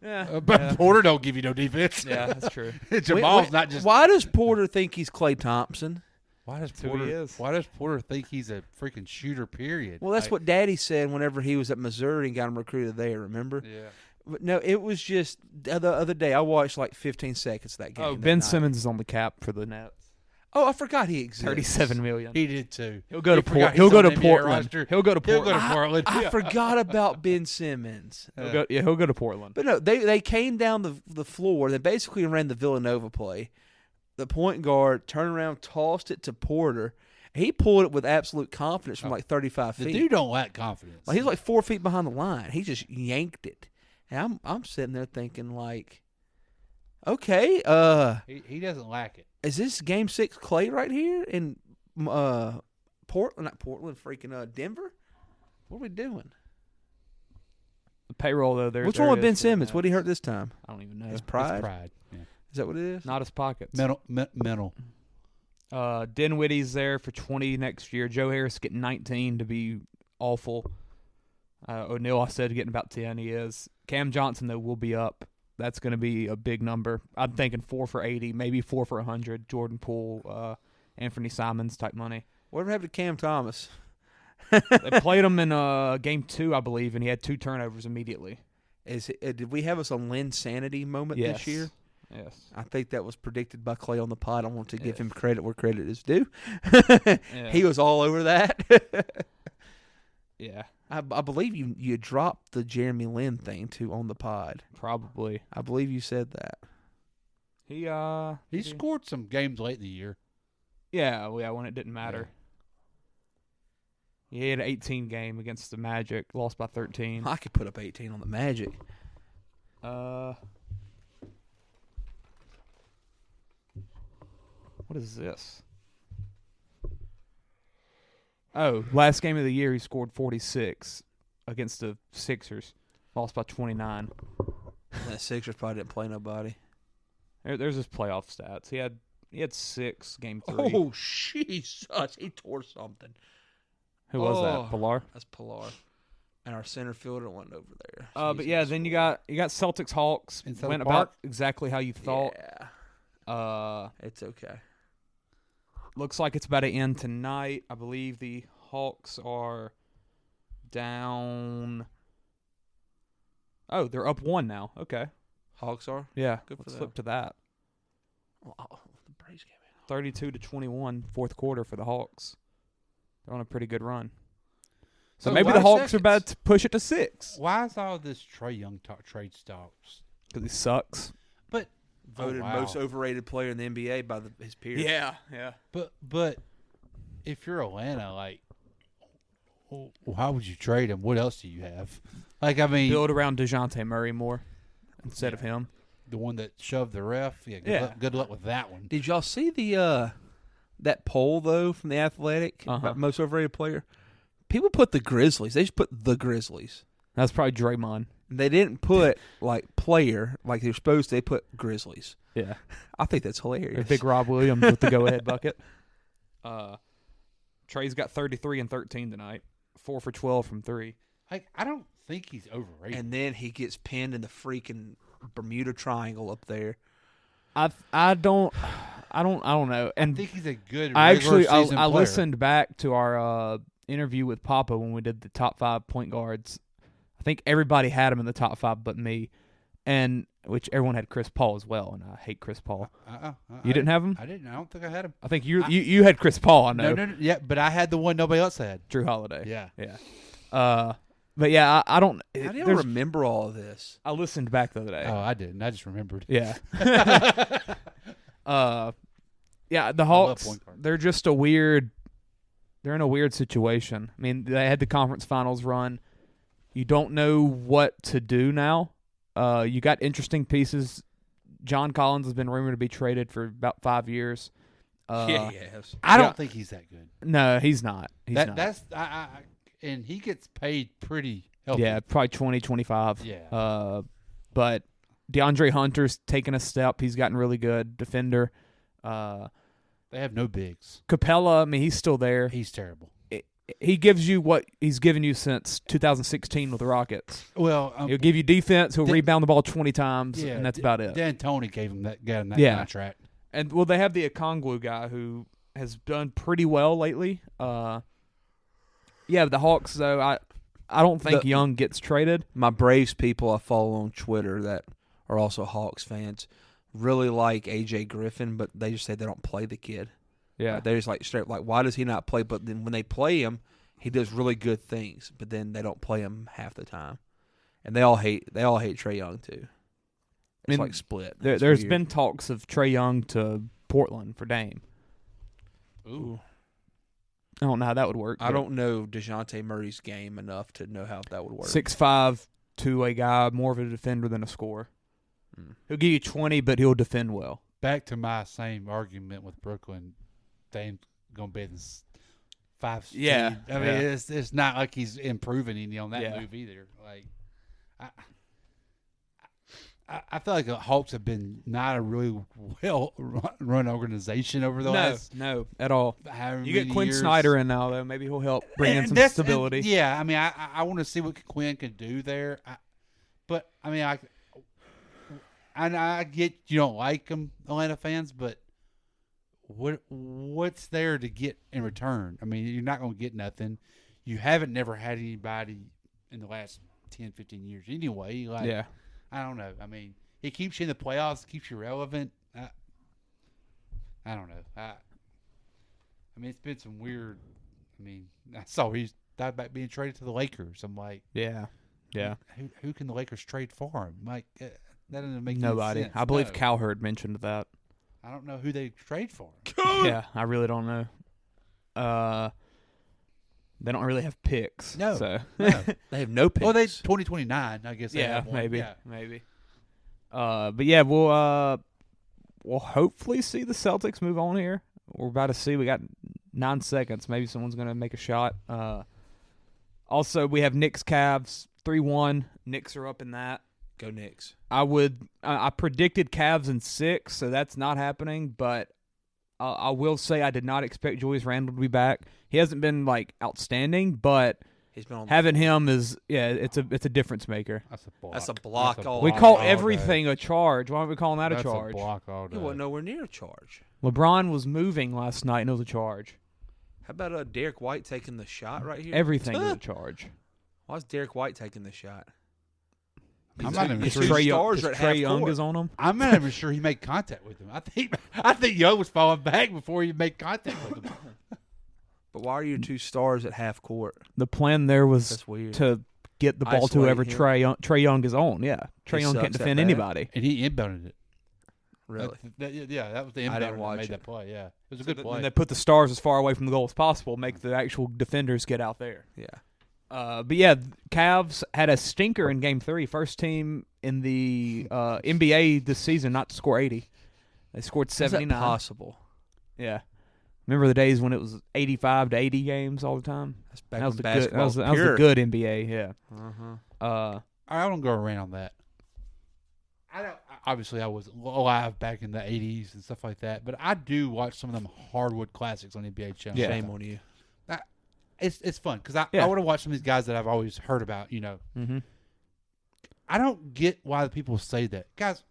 Yeah, But Porter don't give you no defense. yeah, that's true. Jamal's not just. Why does Porter think he's Klay Thompson? Why does who he Porter? is. Why does Porter think he's a freaking shooter? Period. Well, that's Like, what Daddy said whenever he was at Missouri and got him recruited there. Remember? Yeah. But no, it was just the other day. I watched like 15 seconds of that game. Oh, that Ben night. Simmons is on the cap for the Nets. Oh, I forgot he exists. $37 million. He did too. He'll go to forgot He'll he's go on to the NBA Portland. roster. He'll go to He'll go Portland. to Portland. I forgot about Ben Simmons. He'll go to Portland. But no, they came down the floor. They basically ran the Villanova play. The point guard turned around, tossed it to Porter. He pulled it with absolute confidence from like 35 feet. The dude don't lack confidence. Like, he's like 4 feet behind the line. He just yanked it. And I'm sitting there thinking like, okay, he doesn't lack it. is this Game 6 Clay right here in Portland, freaking Denver? What are we doing? The payroll, though, there. What's there wrong with is Ben for the Simmons? What did he Nets. hurt this time? I don't even know. His pride? It's pride. Yeah. Is that what it is? Not his pockets. Mental. Dinwiddie's there for 20 next year. Joe Harris getting 19 to be awful. O'Neal, I said, getting about 10. He is. Cam Johnson, though, will be up. That's going to be a big number. I'm thinking 4 for 80, maybe 4 for 100. Jordan Poole, Anthony Simons type money. Whatever happened to Cam Thomas? They played him in Game 2, I believe, and he had 2 turnovers immediately. Did we have us a Lynn Sanity moment this year? Yes. I think that was predicted by Clay on the pod. I want to give him credit where credit is due. He was all over that. Yeah. I believe you dropped the Jeremy Lin thing too on the pod. Probably. I believe you said that. He scored some games late in the year. Yeah, when it didn't matter. He had an 18 game against the Magic, lost by 13. I could put up 18 on the Magic. What is this? Oh, last game of the year he scored 46 against the Sixers, lost by 29. The Sixers probably didn't play nobody. There's his playoff stats. He had 6 game 3. Oh, Jesus. He tore something. Who was that? Pilar? That's Pilar. And our center fielder went over there. But yeah, then you got Celtics Hawks. Went about exactly how you thought. Yeah. It's okay. Looks like it's about to end tonight. I believe the Hawks are down. Oh, they're up 1 now. Okay. Hawks are? Yeah. Good for Let's them. flip to that. The Braves game. 32-21, fourth quarter for the Hawks. They're on a pretty good run. So So maybe why the Hawks seconds? are about to push it to 6 Why is all this Trae Young trade stops? because he sucks. But Voted most overrated player in the NBA by his peers. Yeah. But if you're Atlanta, like, how would you trade him? What else do you have? Like, I mean, Build around DeJounte Murray more instead of him. the one that shoved the ref. Yeah, good luck with that one. Did y'all see the that poll though from the Athletic Uh-huh. about most overrated player? People put the Grizzlies. They just put the Grizzlies. That's probably Draymond. They didn't put like player like they're supposed to. They put Grizzlies. Yeah. I think that's hilarious. Or Big Rob Williams with the go-ahead bucket. Trey's got 33 and 13 tonight. 4 for 12 from 3. Like, I don't think he's overrated. And then he gets pinned in the freaking Bermuda Triangle up there. I don't know. And I think he's a good. I regular season player. listened back to our interview with Papa when we did the top 5 point guards. I think everybody had him in the top 5 but me, and which everyone had Chris Paul as well, and I hate Chris Paul. You didn't have him? I didn't. I don't think I had him. I think you had Chris Paul. I know. No. Yeah, but I had the one nobody else had. Drew Holiday. Yeah. But yeah, I don't. How do you remember all of this? I listened back the other day. Oh, I didn't. I just remembered. Yeah. Yeah, the Hawks, they're just they're in a weird situation. I mean, they had the conference finals run. You don't know what to do now. You got interesting pieces. John Collins has been rumored to be traded for about 5 years. Yeah, he has. I don't think he's that good. No, he's not. He's not. That's and he gets paid pretty healthy. Yeah, probably 20, 25. Yeah. But DeAndre Hunter's taken a step. He's gotten really good defender. They have no bigs. Capella, I mean, he's still there. He's terrible. he gives you what he's given you since 2016 with the Rockets. Well, he'll give you defense. He'll rebound the ball 20 times, and that's about it. Dan Tony got him that contract. And they have the Okongwu guy who has done pretty well lately. The Hawks though, I don't think Young gets traded. My Braves people I follow on Twitter that are also Hawks fans really like AJ Griffin, but they just say they don't play the kid. Yeah, they're just like straight like, why does he not play? But then when they play him, he does really good things. But then they don't play him half the time, and they all hate Trae Young too. It's like split. There's been talks of Trae Young to Portland for Dame. Ooh. I don't know how that would work. I don't know DeJounte Murray's game enough to know how that would work. 6'5", two-way guy, more of a defender than a scorer. He'll give you 20, but he'll defend well. Back to my same argument with Brooklyn. Dame's going to be in 5 seed. Yeah. I mean, it's not like he's improving any on that move either. Like, I feel like the Hawks have been not a really well-run organization over the last. No, at all. You get Quinn years. Snyder in now, though. Maybe he'll help bring in some stability. Yeah, I mean, I want to see what Quinn can do there. But I mean, I get you don't like them, Atlanta fans, but what's there to get in return? I mean, you're not going to get nothing. You haven't never had anybody in the last 10, 15 years anyway. Like, yeah. I don't know. I mean, it keeps you in the playoffs, keeps you relevant. I don't know. I mean, it's been some weird. I mean, I saw he's thought about being traded to the Lakers. I'm like, yeah. Who can the Lakers trade for him? Like, that doesn't make nobody. Any sense. I believe Cowherd mentioned that. I don't know who they trade for him. Yeah, I really don't know. They don't really have picks. No. They have no picks. Well, they 2029, I guess. They have one. Maybe. But yeah, we'll hopefully see the Celtics move on here. We're about to see. We got 9 seconds. Maybe someone's going to make a shot. Also, we have Knicks Cavs 3-1. Knicks are up in that. Go Knicks. I predicted Cavs in 6, so that's not happening. But I will say I did not expect Julius Randle to be back. He hasn't been like outstanding, but he's been on having him is it's a difference maker. That's a block. We call everything a charge. Why aren't we calling that a charge? A block all day. He wasn't nowhere near a charge. LeBron was moving last night and it was a charge. How about Derek White taking the shot right here? Everything is a charge. Why is Derek White taking the shot? I'm not even sure Trae Young is on him. I'm not even sure he made contact with him. I think Young was falling back before he made contact with him. But why are your 2 stars at half court? The plan there was That's weird. To get the ball to whoever Trae Young is on. Yeah, Trae Young can't defend anybody. And he inbounded it. Really? That was the inbounder that made that play. Yeah, it was a good play. And they put the stars as far away from the goal as possible, make the actual defenders get out there. Yeah. But yeah, Cavs had a stinker in Game 3. First team in the NBA this season not to score 80. They scored 79. Is that possible? Yeah. Remember the days when it was 85 to 80 games all the time? That was the good NBA. Yeah. I don't go around on that. Obviously, I was alive back in the 80s and stuff like that, but I do watch some of them hardwood classics on NBA channels. Yeah. Shame on you. It's fun because I want to watch some of these guys that I've always heard about. You know, I don't get why the people say that, guys.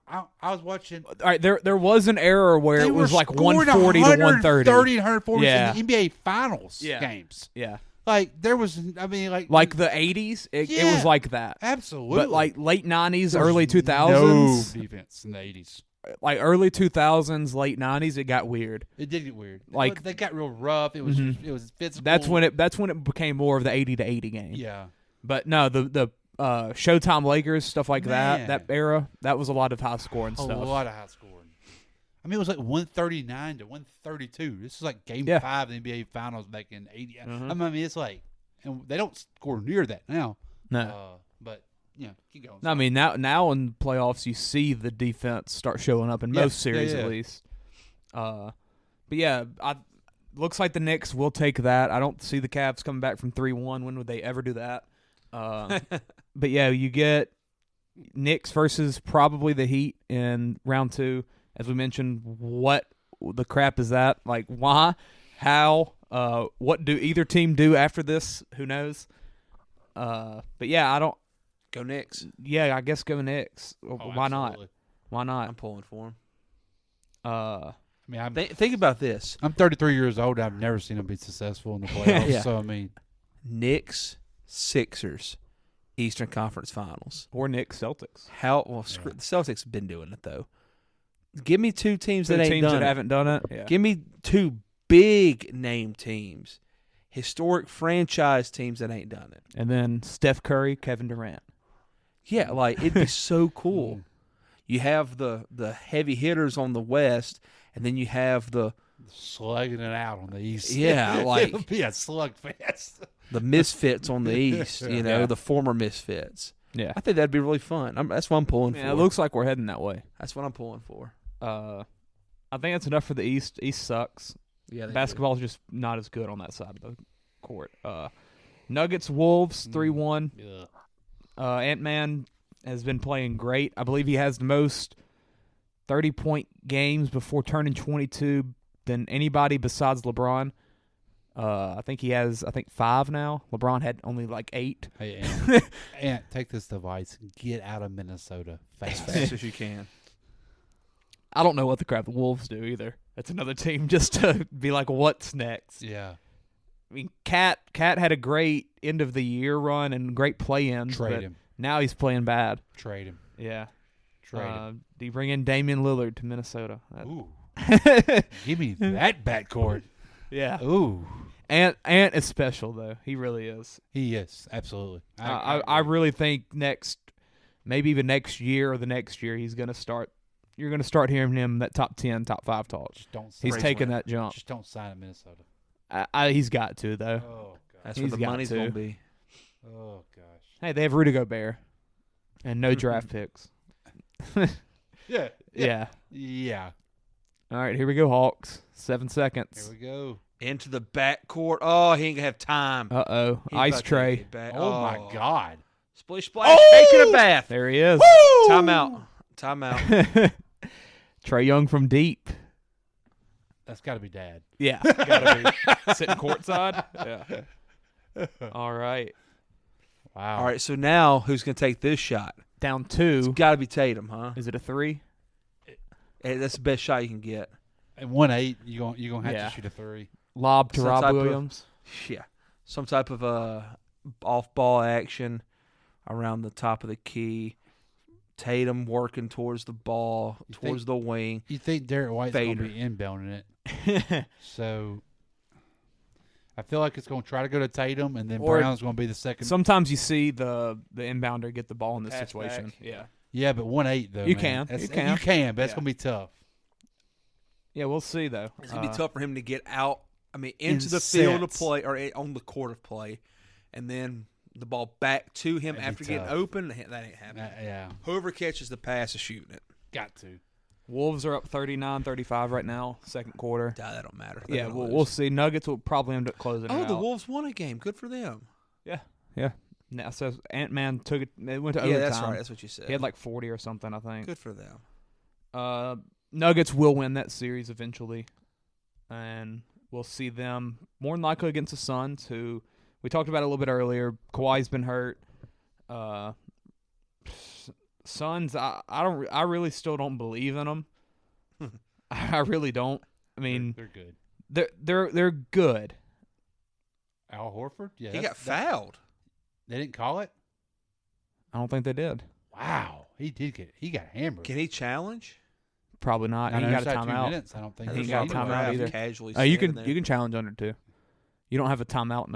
I was watching. All right, there was an era where it was like 140 to 130, 140 in the NBA Finals games. Yeah, like there was. I mean, like the 80s, it was like that. Absolutely, but like late 90s, early 2000s, no defense in the 80s. Like early 2000s, late 90s, it got weird. It did get weird. Like they got real rough. It was it was physical. That's when it became more of the 80 to 80 game. Yeah, but no, the Showtime Lakers stuff like that era, that was a lot of high scoring stuff. A lot of high scoring. I mean, it was like 139 to 132. This is like Game 5 of the NBA Finals back in 80. I mean, it's like, and they don't score near that now. No, but. Yeah, keep going. I mean, now in playoffs, you see the defense start showing up in most series at least. But yeah, looks like the Knicks will take that. I don't see the Cavs coming back from 3-1. When would they ever do that? But yeah, you get Knicks versus probably the Heat in round 2. As we mentioned, what the crap is that? Like, why? How? What do either team do after this? Who knows? But yeah, I don't. Go Knicks. Yeah, I guess go Knicks. Why not? Why not? I'm pulling for them. I mean, Think about this. I'm 33 years old. I've never seen them be successful in the playoffs. Yeah. So I mean, Knicks, Sixers, Eastern Conference Finals. Or Knicks, Celtics. The Celtics have been doing it though. Give me two teams Two that ain't teams done that it. haven't done it. Yeah. Give me two big name teams, historic franchise teams that ain't done it. And then Steph Curry, Kevin Durant. Yeah, like it'd be so cool. You have the heavy hitters on the West, and then you have the slugging it out on the East. Yeah, like it'll be a slugfest. The misfits on the East. You know, the former misfits. Yeah, I think that'd be really fun. That's what I'm pulling for. It looks like we're heading that way. That's what I'm pulling for. I think that's enough for the East. East sucks. Yeah, basketball's just not as good on that side of the court. Nuggets, Wolves, 3-1. Ant-Man has been playing great. I believe he has the most 30-point games before turning 22 than anybody besides LeBron. I think he has 5 now. LeBron had only like 8. Hey, Ant, take this device and get out of Minnesota as fast as you can. I don't know what the crap the Wolves do either. That's another team just to be like, what's next? Yeah. I mean, Cat had a great end of the year run and great play-ins. Trade him. Now he's playing bad. Trade him. Yeah. Trade him. Do you bring in Damian Lillard to Minnesota? Ooh. Give me that backcourt. Yeah. Ooh. Ant is special though. He really is. He is, absolutely. I really think maybe even next year or the next year he's gonna start. You're gonna start hearing him that top 10, top 5 talk. He's taking that jump. Just don't sign in Minnesota. He's got to though. Oh God. That's where the money's gonna be. Oh gosh. Hey, they have Rudy Gobert and no draft picks. Yeah. Yeah. All right, here we go, Hawks. 7 seconds. Here we go. Into the backcourt. Oh, he ain't gonna have time. Uh-oh. Ice tray. Oh my God. Splish splash. Taking a bath. There he is. Woo! Timeout. Trae Young from deep. That's got to be Dad. Yeah, gotta be sitting courtside. Yeah. All right. Wow. All right. So now, who's gonna take this shot? Down 2. It's got to be Tatum, huh? Is it a 3? Hey, that's the best shot you can get. At 1-8, you're gonna have to shoot a 3. Lob to Rob Williams. Some type of off-ball action around the top of the key. Tatum working towards the ball, towards the wing. You think Derek White's going to be inbounding it. So I feel like it's going to try to go to Tatum, and then Brown's going to be the second. Sometimes you see the inbounder get the ball in this situation. Back. Yeah. Yeah, but 1-8, though, You man. can. You can, but it's going to be tough. Yeah, we'll see, though. It's going to be tough for him to get out, into the field of play or on the court of play, and then the ball back to him after getting open. That ain't happening. Yeah. Whoever catches the pass is shooting it. Got to. Wolves are up 39-35 right now, second quarter. That don't matter. Yeah, we'll see. Nuggets will probably end up closing it out. The Wolves won a game. Good for them. Yeah. Now, so Ant-Man took it. It went to overtime. Yeah, that's right. That's what you said. He had like 40 or something, I think. Good for them. Nuggets will win that series eventually, and we'll see them more than likely against the Suns, who we talked about a little bit earlier. Kawhi's been hurt. Suns, I really still don't believe in them. I really don't. I mean, they're good. They're good. Al Horford? Yeah, he got fouled. They didn't call it? I don't think they did. Wow. He got hammered. Can he challenge? Probably not. He got a timeout. Minutes, I don't think he got a timeout either. Casually you can challenge under 2. You don't have a timeout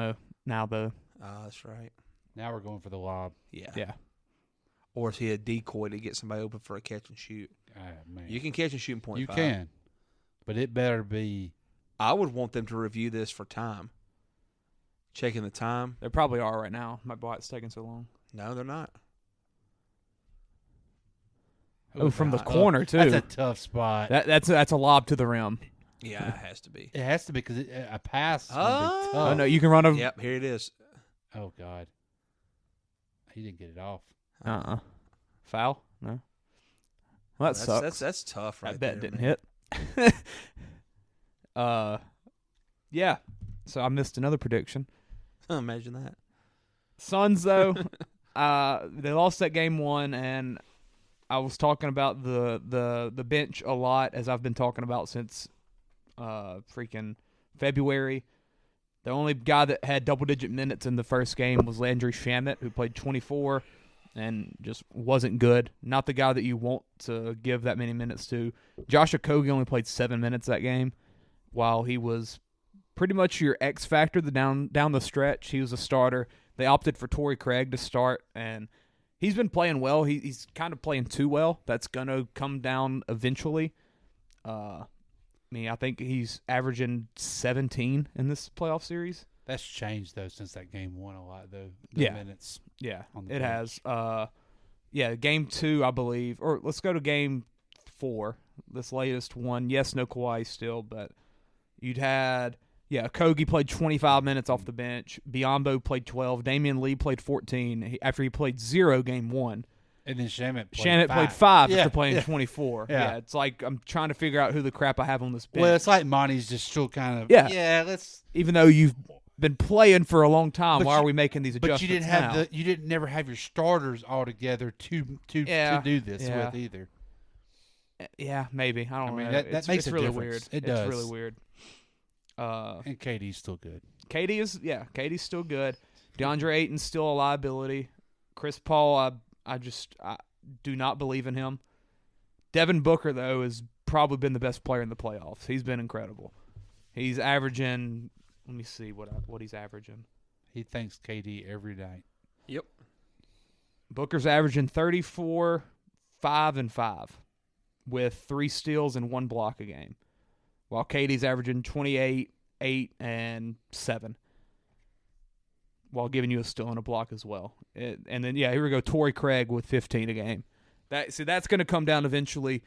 now though. That's right. Now we're going for the lob. Yeah. Or is he a decoy to get somebody open for a catch and shoot? Man. You can catch and shoot in .5. You can, but it better be. I would want them to review this for time. Checking the time. They probably are right now. My why it's taking so long. No, they're not. Oh, from the corner too. That's a tough spot. That's a lob to the rim. Yeah, it has to be. It has to be because a pass would be tough. Oh no, you can run a. Yep, here it is. Oh God, he didn't get it off. Foul? No. Well, that sucks. That's tough, right? That bet there, didn't man. hit. Yeah. so I missed another prediction. Imagine that. Suns, though, they lost that game 1, and I was talking about the bench a lot, as I've been talking about since freaking February. The only guy that had double-digit minutes in the first game was Landry Shamet, who played 24 and just wasn't good. Not the guy that you want to give that many minutes to. Josh Okogie only played 7 minutes that game, while he was pretty much your X factor down the stretch. He was a starter. They opted for Torrey Craig to start, and he's been playing well. He's kind of playing too well. That's going to come down eventually. I think he's averaging 17 in this playoff series. That's changed, though, since that game 1 a lot, though. The minutes. Yeah, on the it bench. has. Game 2, I believe. Or let's go to game 4, this latest one. Yes, no Kawhi still, but you'd had, Okogie played 25 minutes off the bench. Biyombo played 12. Damian Lee played 14 after he played 0 game 1. And then Shamet played 5 Yeah, after playing yeah. 24. Yeah. It's like I'm trying to figure out who the crap I have on this bench. Well, it's like Monty's just still kind of, let's. Even though you've been playing for a long time, But why you- are we making these adjustments But you didn't have now? you didn't never have your starters all together to do this with either. Yeah, maybe. I don't know. That makes it's a really difference. weird. It does. It's really weird. And KD's still good. KD's still good. DeAndre Ayton's still a liability. Chris Paul, I do not believe in him. Devin Booker, though, has probably been the best player in the playoffs. He's been incredible. He's averaging. Let me see what he's averaging. He thanks KD every night. Yep. Booker's averaging 34, 5, and 5 with 3 steals and 1 block a game, while KD's averaging 28, 8, and 7, while giving you a steal and a block as well. And then, here we go, Torrey Craig with 15 a game. That's going to come down eventually.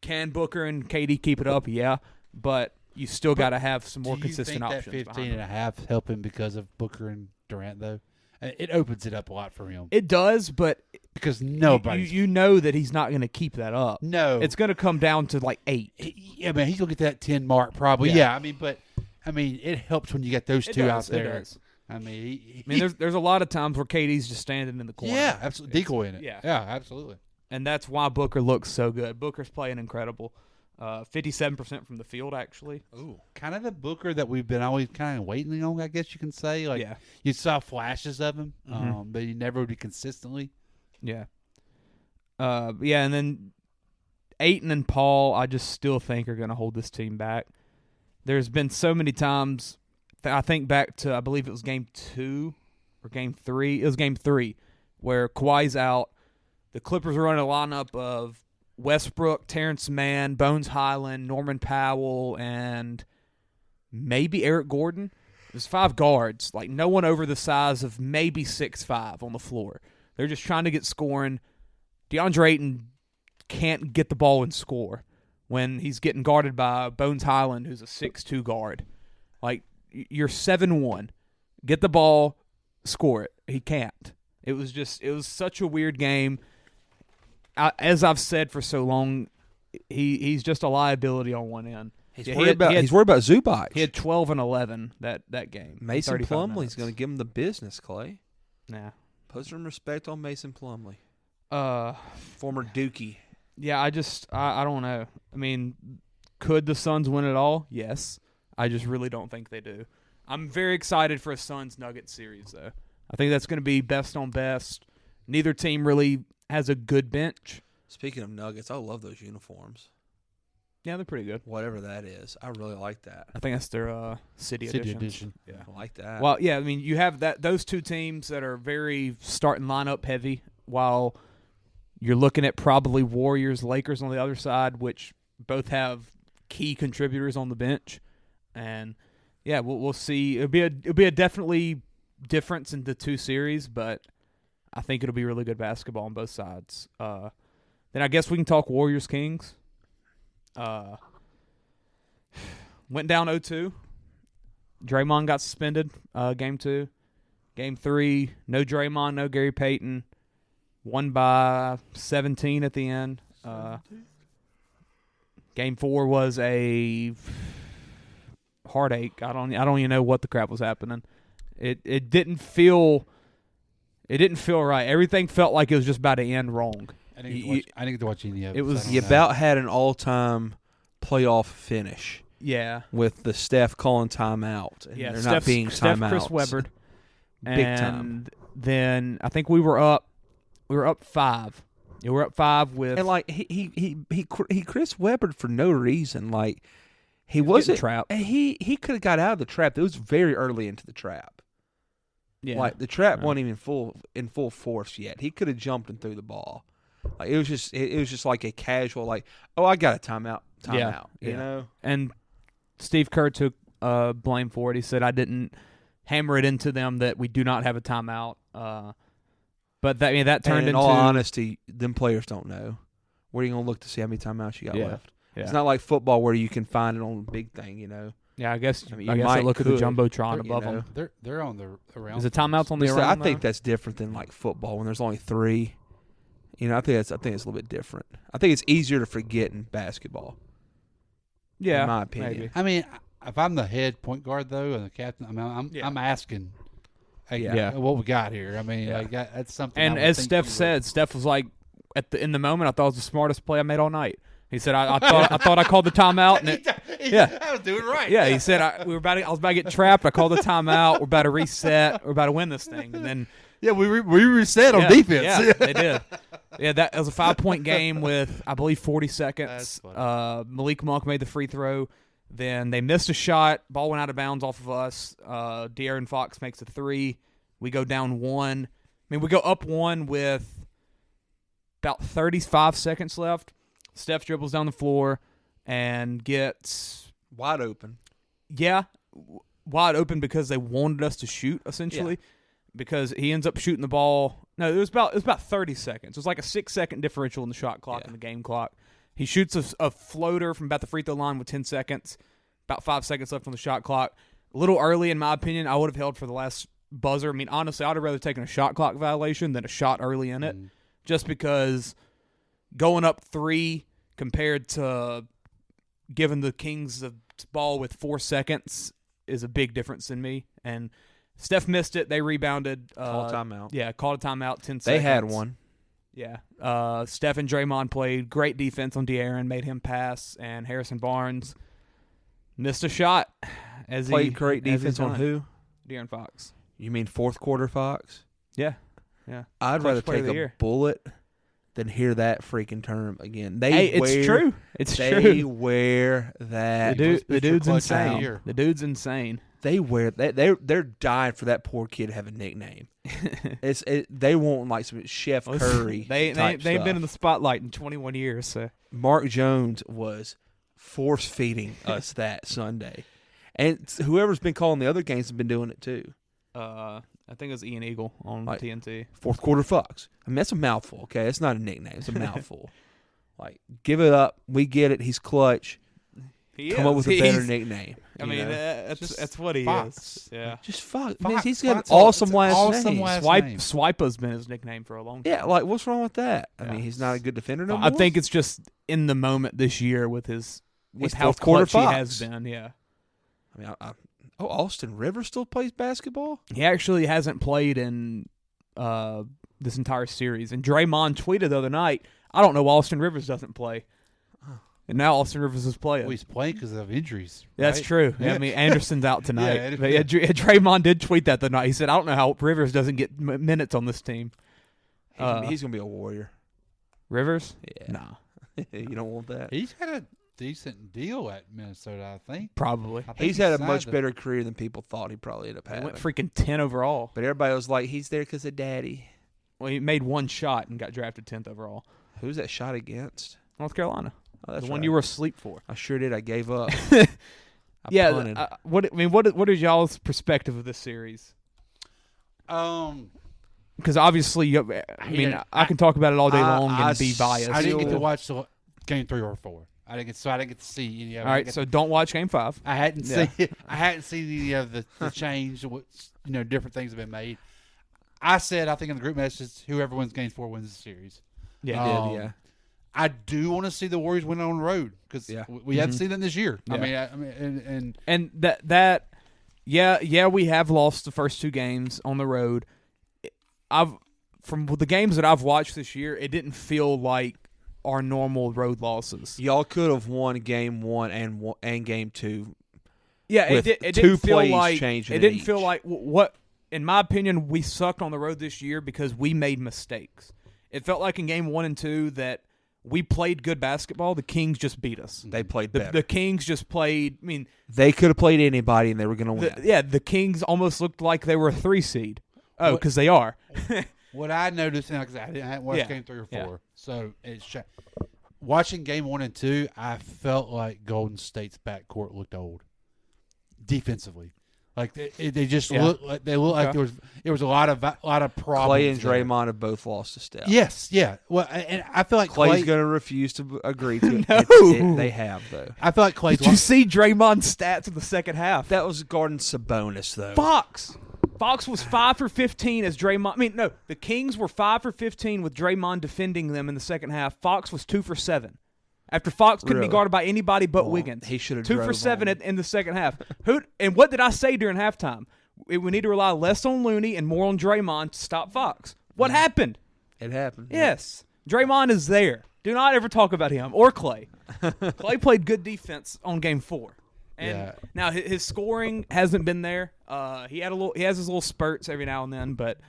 Can Booker and KD keep it up? Yeah, but you still got to have some more consistent options. Do you think that 15 and a half help him because of Booker and Durant, though? It opens it up a lot for him. It does, but because nobody, you know that he's not going to keep that up. No, it's going to come down to like 8. Yeah, man, he's going to get that 10 mark probably. Yeah, it helps when you get those two out there. It does. He, there's a lot of times where KD's just standing in the corner. Yeah, absolutely. Decoy in it. Yeah, absolutely. And that's why Booker looks so good. Booker's playing incredible. 57% from the field, actually. Ooh, kind of the Booker that we've been always kind of waiting on, I guess you can say. Like, you saw flashes of him, but he never would be consistently. Yeah. And then Ayton and Paul, I just still think are going to hold this team back. There's been so many times. I think back to, I believe it was game 2 or game 3. It was game 3 where Kawhi's out. The Clippers are running a lineup of Westbrook, Terrence Mann, Bones Highland, Norman Powell, and maybe Eric Gordon. There's 5 guards, like no one over the size of maybe 6'5" on the floor. They're just trying to get scoring. DeAndre Ayton can't get the ball and score when he's getting guarded by Bones Highland, who's a 6'2" guard. Like, you're 7-1. Get the ball, score it. He can't. It was such a weird game. As I've said for so long, he's just a liability on one end. He's worried about Zubac. He had 12 and 11 that game. Mason Plumlee's going to give him the business, Clay. Nah. Put some respect on Mason Plumlee. Former Dookie. Yeah, I don't know. Could the Suns win it all? Yes. I just really don't think they do. I'm very excited for a Suns-Nuggets series, though. I think that's going to be best on best. Neither team really has a good bench. Speaking of Nuggets, I love those uniforms. Yeah, they're pretty good. Whatever that is. I really like that. I think that's their City Edition. Yeah, I like that. Well, yeah, you have those two teams that are very starting lineup heavy, while you're looking at probably Warriors, Lakers on the other side, which both have key contributors on the bench. And yeah, we'll see. It'll be a definitely difference in the 2 series, but I think it'll be really good basketball on both sides. Then I guess we can talk Warriors Kings. Went down 0-2. Draymond got suspended. Game 2. Game 3, no Draymond, no Gary Payton. Won by 17 at the end. Game 4 was a heartache. I don't even know what the crap was happening. It didn't feel right. Everything felt like it was just about to end wrong. I didn't get to watch any of it. It was You about had an all-time playoff finish. Yeah. With the Steph calling timeout. And they're not being timeouts. Chris Webber. Big and time. Then I think we were up 5. Yeah, we're up 5 with And like he Chris Webber for no reason. Like he wasn't trapped. He could have got out of the trap. It was very early into the trap. Yeah. Like the trap wasn't even in full force yet. He could have jumped and threw the ball. Like it was just like a casual like, oh, I got a timeout. You know? And Steve Kerr took blame for it. He said I didn't hammer it into them that we do not have a timeout. But that turned in into all honesty, them players don't know. Where are you gonna look to see how many timeouts you got left? Yeah. It's not like football where you can find it on the big thing, you know. Yeah, I guess I mean, I you guess might I look at the could. jumbotron above them. They're on the around. Is the timeouts on the I around? think that's different than like football when there's only 3. You know, I think it's a little bit different. I think it's easier to forget in basketball. Yeah, in my opinion. maybe. I mean, if I'm the head point guard though and the captain, I'm asking, hey, what we got here? I mean, that's something. And as Steph said, Steph was like, in the moment, I thought it was the smartest play I made all night. He said, I thought I called the timeout. And I was doing right. Yeah, he said I was about to get trapped. I called the timeout. We're about to reset. We're about to win this thing. And then we reset on defense. Yeah, they did. Yeah, that was a 5-point game with I believe 40 seconds. Malik Monk made the free throw. Then they missed a shot. Ball went out of bounds off of us. De'Aaron Fox makes a 3. We go down 1. I mean, we go up 1 with about 35 seconds left. Steph dribbles down the floor and gets wide open. Yeah, wide open because they wanted us to shoot, essentially. Yeah. Because he ends up shooting the ball. No, it was about 30 seconds. It was like a 6-second differential in the shot clock and the game clock. He shoots a floater from about the free throw line with 10 seconds. About 5 seconds left on the shot clock. A little early, in my opinion. I would have held for the last buzzer. I mean, honestly, I would have rather taken a shot clock violation than a shot early in it. Just because going up 3 compared to giving the Kings the ball with 4 seconds is a big difference in me. And Steph missed it. They rebounded. Called a timeout. Yeah, called a timeout, 10 seconds. They had one. Yeah. Steph and Draymond played great defense on De'Aaron, made him pass, and Harrison Barnes missed a shot. Played great defense on who? De'Aaron Fox. You mean fourth quarter Fox? Yeah. I'd rather take a bullet than hear that freaking term again. It's true. It's true. They wear that. The dude's insane. The dude's insane. They wear that. They're dying for that poor kid to have a nickname. They want like some Chef Curry. They've been in the spotlight in 21 years. So. Mark Jones was force feeding us that Sunday, and whoever's been calling the other games has been doing it too. I think it was Ian Eagle on TNT. Fourth quarter Fox. I mean, that's a mouthful. Okay, it's not a nickname. It's a mouthful. Like, give it up. We get it. He's clutch. Come up with a better nickname. I mean, that's what he is. Yeah, just Fox. He's got an awesome last name. Swipa's been his nickname for a long time. Yeah, like what's wrong with that? I mean, he's not a good defender no more. I think it's just in the moment this year with how clutch he has been. Yeah. I mean, Austin Rivers still plays basketball? He actually hasn't played in this entire series. And Draymond tweeted the other night, I don't know why Austin Rivers doesn't play. And now Austin Rivers is playing. Well, he's playing because of injuries. Right? That's true. Yeah. I mean, Anderson's out tonight. Draymond did tweet that the night. He said, I don't know how Rivers doesn't get minutes on this team. He's going to be a Warrior. Rivers? Yeah. Nah. You don't want that. He's had a decent deal at Minnesota, I think. Probably. He's had a much better career than people thought he probably ended up having. He went freaking 10 overall. But everybody was like, he's there because of daddy. Well, he made one shot and got drafted 10th overall. Who's that shot against? North Carolina. Oh, that's the one you were asleep for. I sure did. I gave up. What is y'all's perspective of this series? Because obviously, I can talk about it all day long and be biased. I didn't get to watch game 3 or 4. I didn't get to see any of it. All right, so don't watch game 5. I hadn't seen any of the change. Different things have been made. I said, I think in the group message, whoever wins game 4 wins the series. Yeah, yeah. I do want to see the Warriors win on the road because we haven't seen them this year. Yeah. I mean, and we have lost the first 2 games on the road. From the games that I've watched this year, it didn't feel like our normal road losses. Y'all could have won game 1 and game 2. Yeah, it didn't feel like changing. It didn't feel like what, in my opinion, we sucked on the road this year because we made mistakes. It felt like in game 1 and 2 that we played good basketball. The Kings just beat us. They played better. The Kings just played. I mean, they could have played anybody and they were going to win. The Kings almost looked like they were a 3 seed. Oh, because they are. What I noticed, and I hadn't watched game 3 or 4, so it's watching game 1 and 2. I felt like Golden State's backcourt looked old defensively. Like they just looked like like there was a lot of problems. Clay and Draymond have both lost a step. Yes, yeah. Well, and I feel like Clay's going to refuse to agree to it. They have though. I feel like Clay's. Did you see Draymond's stats in the second half? That was Gordon Sabonis though. Fox was 5 for 15 as Draymond. I mean, no, the Kings were 5 for 15 with Draymond defending them in the second half. Fox was 2 for 7. After Fox couldn't be guarded by anybody but Wiggins. He should have 2 for 7 in the second half. And what did I say during halftime? We need to rely less on Looney and more on Draymond to stop Fox. What happened? It happened. Yes. Draymond is there. Do not ever talk about him or Clay. Clay played good defense on game 4. And now his scoring hasn't been there. He has his little spurts every now and then, but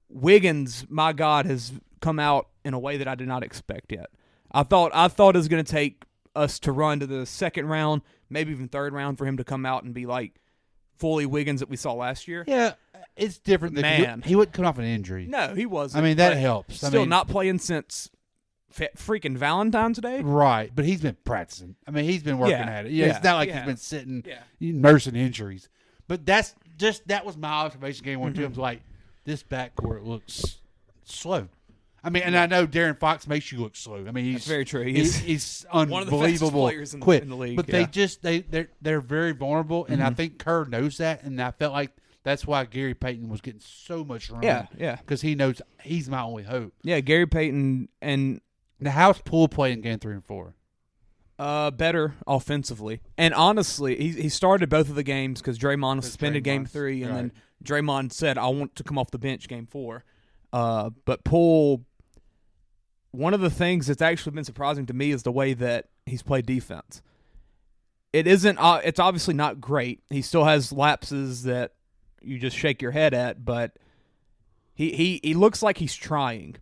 Wiggins, my God, has come out in a way that I did not expect yet. I thought it was going to take us to run to the second round, maybe even third round, for him to come out and be like fully Wiggins that we saw last year. Yeah, it's different. Man, he wouldn't come off an injury. No, he wasn't. I mean, that helps. Still not playing since freaking Valentine's Day. Right, but he's been practicing. I mean, he's been working at it. It's not like he's been sitting nursing injuries. But that was my observation game 1 2. I was like, this backcourt looks slow. I mean, and I know Darren Fox makes you look slow. I mean, that's very true. He's unbelievable. One of the fastest players in the league. But they're very vulnerable, and I think Kerr knows that. And I felt like that's why Gary Payton was getting so much run. Yeah. Because he knows he's my only hope. Yeah, Gary Payton and now how's Poole playing game 3 and 4? Better offensively, and honestly, he started both of the games because Draymond suspended game 3, and then Draymond said, "I want to come off the bench game 4." But Poole, one of the things that's actually been surprising to me is the way that he's played defense. It isn't. It's obviously not great. He still has lapses that you just shake your head at, but he looks like he's trying.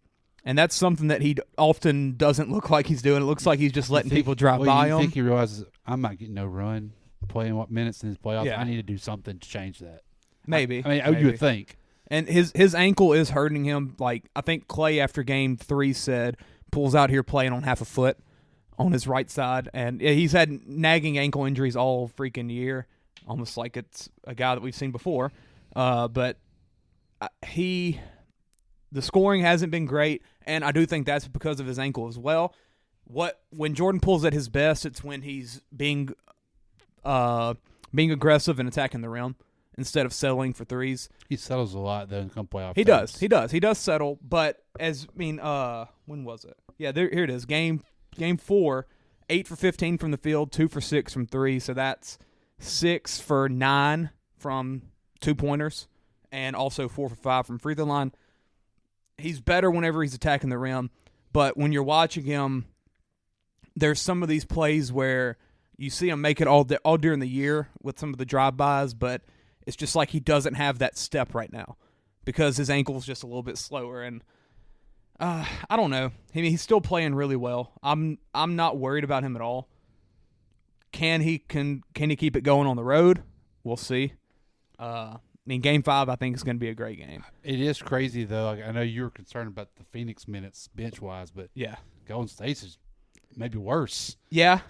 And that's something that he often doesn't look like he's doing. It looks like he's just letting people drive by him. You think he realizes, I'm not getting no run, playing what minutes in his playoffs. Yeah. I need to do something to change that. Maybe. You would think. And his ankle is hurting him. Like, I think Clay after game 3 said, Poole's out here playing on half a foot on his right side. And he's had nagging ankle injuries all freaking year, almost like it's a guy that we've seen before. But the scoring hasn't been great, and I do think that's because of his ankle as well. When Jordan Poole's at his best, it's when he's being aggressive and attacking the rim instead of settling for threes. He settles a lot though in some playoff. He does settle, but when was it? Yeah, here it is. Game 4, 8 for 15 from the field, 2 for 6 from 3, so that's 6 for 9 from 2-pointers, and also 4 for 5 from free throw line. He's better whenever he's attacking the rim, but when you're watching him, there's some of these plays where you see him make it all during the year with some of the drive-bys, but it's just like he doesn't have that step right now because his ankle's just a little bit slower. And I don't know. I mean, he's still playing really well. I'm not worried about him at all. Can he keep it going on the road? We'll see. Game 5, I think, is going to be a great game. It is crazy, though. I know you were concerned about the Phoenix minutes bench-wise, but Golden State's is maybe worse. Yeah,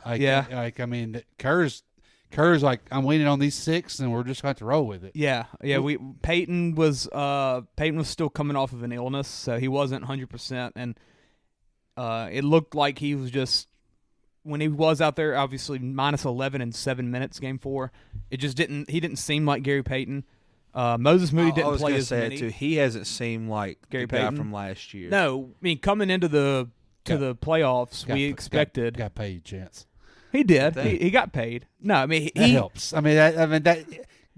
Kerr's like, I'm leaning on these 6, and we're just going to roll with it. Yeah. Peyton was still coming off of an illness, so he wasn't 100%, and it looked like he was just, when he was out there, obviously minus 11 in 7 minutes, game 4, he didn't seem like Gary Payton. Moses Moody didn't play as many. Too. He hasn't seemed like Gary the guy Payton from last year. No, coming into the to the playoffs, we expected. Got paid, Chance. He did. He got paid. No, I mean that helps. I mean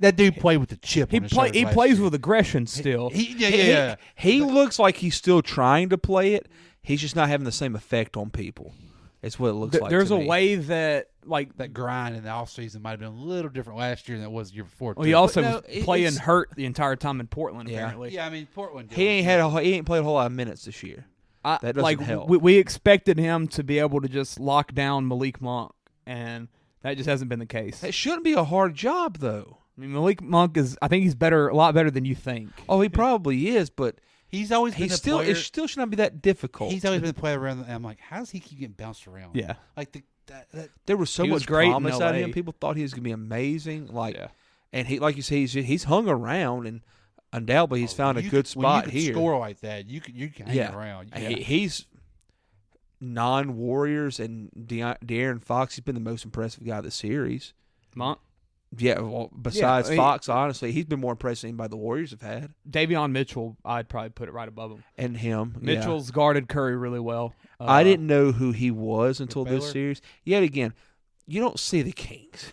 that dude played with the chip. He plays with aggression still. He looks like he's still trying to play it. He's just not having the same effect on people. It's what it looks like. There's to a me. way that that grind in the offseason might have been a little different last year than it was the year before. Well, he also was playing hurt the entire time in Portland. Apparently, yeah. I mean, Portland. He ain't played a whole lot of minutes this year. That doesn't help. We expected him to be able to just lock down Malik Monk, and that just hasn't been the case. It shouldn't be a hard job, though. I mean, Malik Monk I think he's a lot better than you think. Oh, he probably is, but he's always been still. player, it still should not be that difficult. He's always been a player around. And I'm like, how does he keep getting bounced around? Yeah, like there was so much promise out of him. People thought he was going to be amazing. And he, like you say, he's hung around, and undoubtedly he's found a good spot when you here. Score like that, you can hang around. He's non-Warriors and De'Aaron Fox. He's been the most impressive guy of the series. Monk. Yeah, well, besides Fox, honestly, he's been more impressive than anybody the Warriors have had. Davion Mitchell, I'd probably put it right above him. And him. Mitchell's guarded Curry really well. I didn't know who he was until this series. Yet again, you don't see the Kings.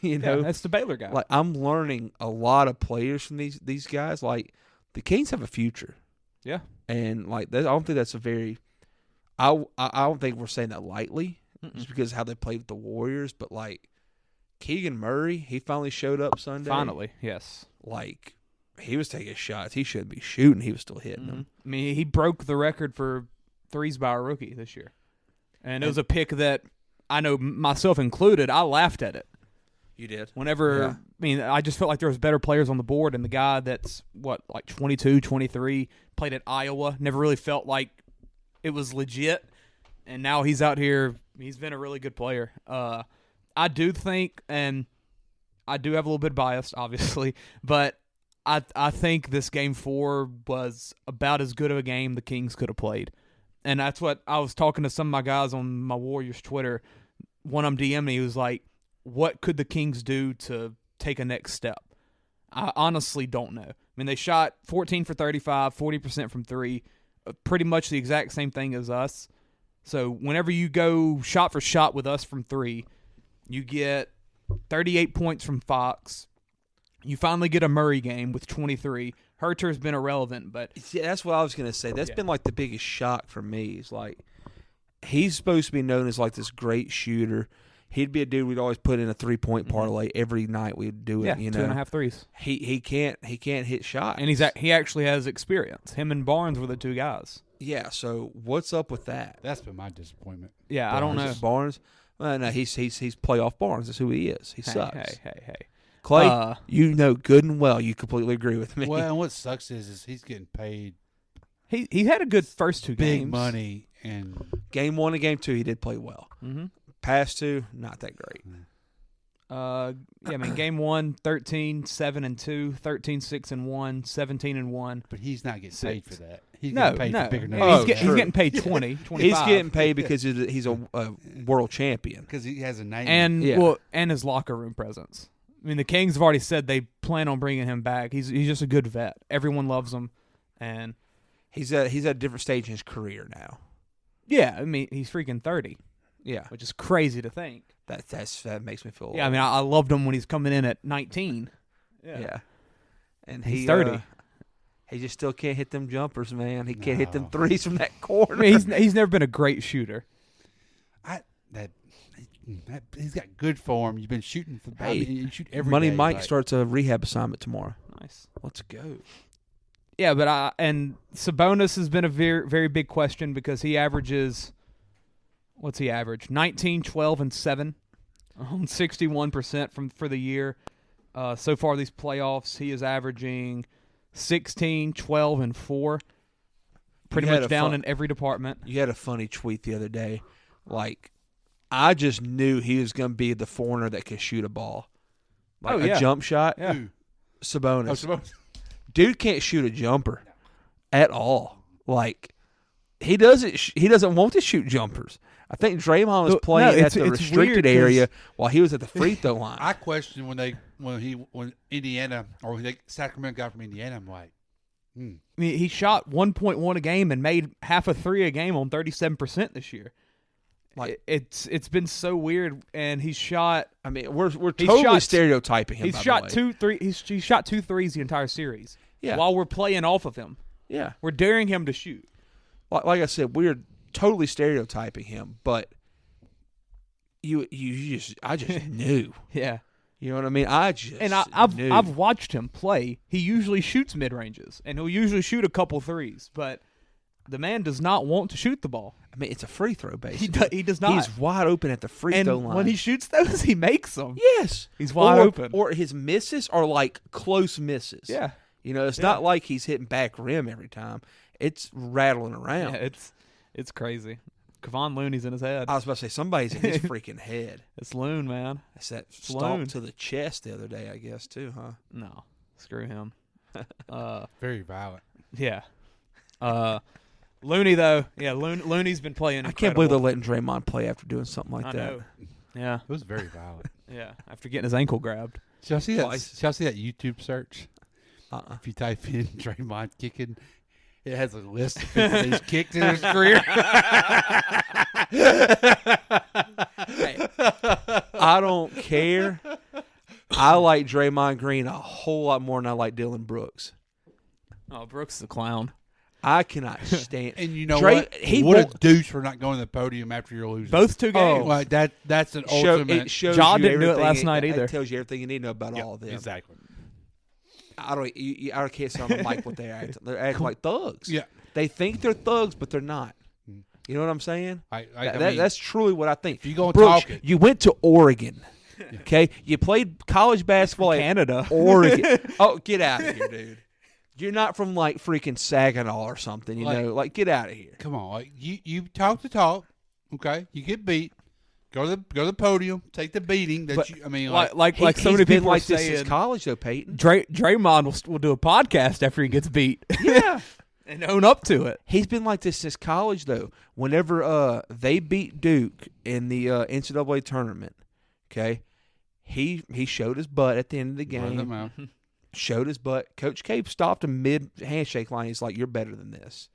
You know, that's the Baylor guy. Like, I'm learning a lot of players from these guys. Like, the Kings have a future. Yeah. And I don't think that's a very I don't think we're saying that lightly just because of how they played with the Warriors, but like Keegan Murray, he finally showed up Sunday. Finally, yes. Like, he was taking shots. He shouldn't be shooting. He was still hitting them. I mean, he broke the record for threes by a rookie this year. And it was a pick that I know, myself included, I laughed at it. You did? I mean, I just felt like there was better players on the board, and the guy that's, 22, 23, played at Iowa, never really felt like it was legit, and now he's out here. He's been a really good player. I do think, and I do have a little bit of bias, obviously, but I think this Game 4 was about as good of a game the Kings could have played. And that's what I was talking to some of my guys on my Warriors Twitter. One of them DM'd me. He was like, what could the Kings do to take a next step? I honestly don't know. I mean, they shot 14 for 35, 40% from three, pretty much the exact same thing as us. So whenever you go shot for shot with us from three, you get 38 points from Fox. You finally get a Murray game with 23. Herter's been irrelevant, but yeah, that's what I was going to say. That's been like the biggest shock for me. Is like, he's supposed to be known as like this great shooter. He'd be a dude we'd always put in a 3-point parlay every night. We'd do it. Yeah, 2.5 threes. He can't hit shots, and he actually has experience. Him and Barnes were the two guys. Yeah. So what's up with that? That's been my disappointment. Yeah, Barnes. I don't know. Barnes. Well, no, he's playoff Barnes. That's who he is. He sucks. Hey. Clay, you know good and well. You completely agree with me. Well, and what sucks is he's getting paid. He had a good first two games. Big money, and Game 1 and Game 2 he did play well. Mm-hmm. Past two, not that great. I mean, Game 1, 13, 7-2, 13, 6-1, 17-1. But he's not getting paid for that. He's getting paid for bigger numbers. He's getting paid 20, 25. He's getting paid because he's a world champion. Because he has a name. And his locker room presence. I mean, the Kings have already said they plan on bringing him back. He's just a good vet. Everyone loves him, and he's at a different stage in his career now. Yeah, I mean, he's freaking 30. Yeah, which is crazy to think. That makes me feel. Yeah, I mean, I loved him when he's coming in at 19. Yeah, and he's 30. He just still can't hit them jumpers, man. He can't hit them threes from that corner. I mean, he's never been a great shooter. He's got good form. You've been shooting for. You shoot every Money day, Mike starts a rehab assignment tomorrow. Nice. Let's go. Yeah, but and Sabonis has been a very, very big question because he averages. What's he average? 19, 12, and 7 on 61% for the year. So far these playoffs, he is averaging 16, 12, and 4. Pretty much down in every department. You had a funny tweet the other day. Like, I just knew he was going to be the foreigner that could shoot a ball. Like a jump shot. Yeah. Sabonis. Oh, Sabonis. Dude can't shoot a jumper at all. Like, he doesn't want to shoot jumpers. I think Draymond was playing at the restricted area while he was at the free throw line. I questioned when Indiana or Sacramento got from Indiana. I'm like, I mean, he shot 1.1 a game and made half a three a game on 37% this year. Like it's been so weird, and he's shot. I mean, we're totally stereotyping him. He's shot 2-3. He's shot 2 threes the entire series. Yeah. While we're playing off of him. Yeah. We're daring him to shoot. Like I said, we're totally stereotyping him, but I just knew. Yeah. You know what I mean? I've watched him play. He usually shoots mid ranges, and he'll usually shoot a couple threes, but the man does not want to shoot the ball. I mean, it's a free throw, basically. He does not. He's wide open at the free throw line. And when he shoots those, he makes them. Yes. He's wide open. Or his misses are like close misses. Yeah. You know, it's not like he's hitting back rim every time. It's rattling around. Yeah, it's crazy. Kevon Looney's in his head. I was about to say, somebody's in his freaking head. It's Loon, man. It's that stomp to the chest the other day, I guess, too, huh? No. Screw him. Very violent. Yeah. Looney, though. Yeah, Looney's been playing incredible. I can't believe they're letting Draymond play after doing something like that. Know. Yeah. It was very violent. Yeah, after getting his ankle grabbed. Did y'all see that? Did y'all see that YouTube search? If you type in Draymond kicking, it has a list of people he's kicked in his career. Hey, I don't care. I like Draymond Green a whole lot more than I like Dylan Brooks. Oh, Brooks is a clown. I cannot stand. And you know what? What a douche for not going to the podium after you're losing. Both 2 games. Like that's an ultimate. John didn't do it last night either. It tells you everything you need to know about all of them. Exactly. I can't say on the mic what they're acting. They're acting like thugs. Yeah. They think they're thugs, but they're not. You know what I'm saying? I mean, that's truly what I think. If you go and Brooks, talk it. you went to Oregon. Okay? You played college basketball in Canada. Oregon. Oh, get out of here, dude. You're not from like freaking Saginaw or something, you know. Like, get out of here. Come on, like you talk the talk, okay? You get beat, go to the podium, take the beating. That I mean, like so many people like are this saying, since college, though, Peyton. Draymond will do a podcast after he gets beat. Yeah, and own up to it. He's been like this since college, though. Whenever they beat Duke in the NCAA tournament, okay, he showed his butt at the end of the game. Showed his butt. Coach Cape stopped him mid-handshake line. He's like, you're better than this.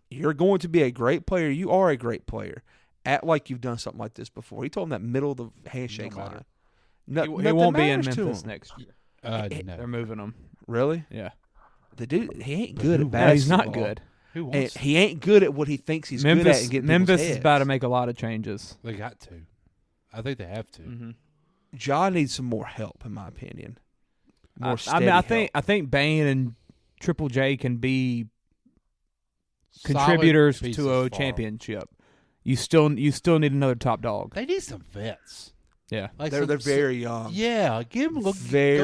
You're going to be a great player. You are a great player. Act like you've done something like this before. He told him that middle of the handshake line. He won't be in Memphis next year. No. They're moving him. Really? Yeah. The dude, he ain't good at basketball. He's not good. He ain't good at what he thinks he's good at. And getting Memphis is about to make a lot of changes. They got to. I think they have to. Mm-hmm. Ja needs some more help, in my opinion. More I think Bane and Triple J can be contributors to a championship. You still need another top dog. They need some vets. Yeah, like they're very young. Yeah, give them go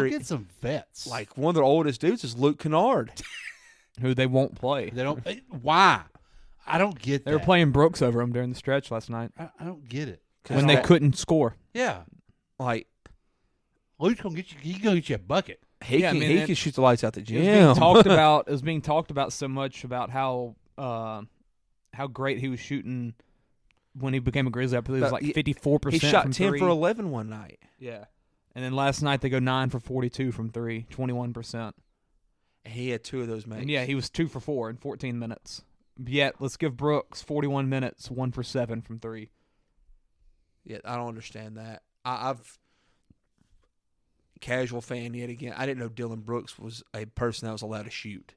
get some vets. Like one of their oldest dudes is Luke Kennard, who they won't play. They don't. Why? I don't get. They were playing Brooks over him during the stretch last night. I don't get it when they couldn't score. Yeah, like Luke's gonna get you. He's gonna get you a bucket. He can shoot the lights out the gym. It was being talked about so much about how great he was shooting when he became a Grizzly. I believe it was like 54%. He shot from 10 three. for 11 one night. Yeah, and then last night they go 9 for 42 from three, 21%. He had 2 of those makes. And yeah, he was 2 for 4 in 14 minutes. Yet let's give Brooks 41 minutes, 1 for 7 from three. Yeah, I don't understand that. I've casual fan yet again. I didn't know Dylan Brooks was a person that was allowed to shoot.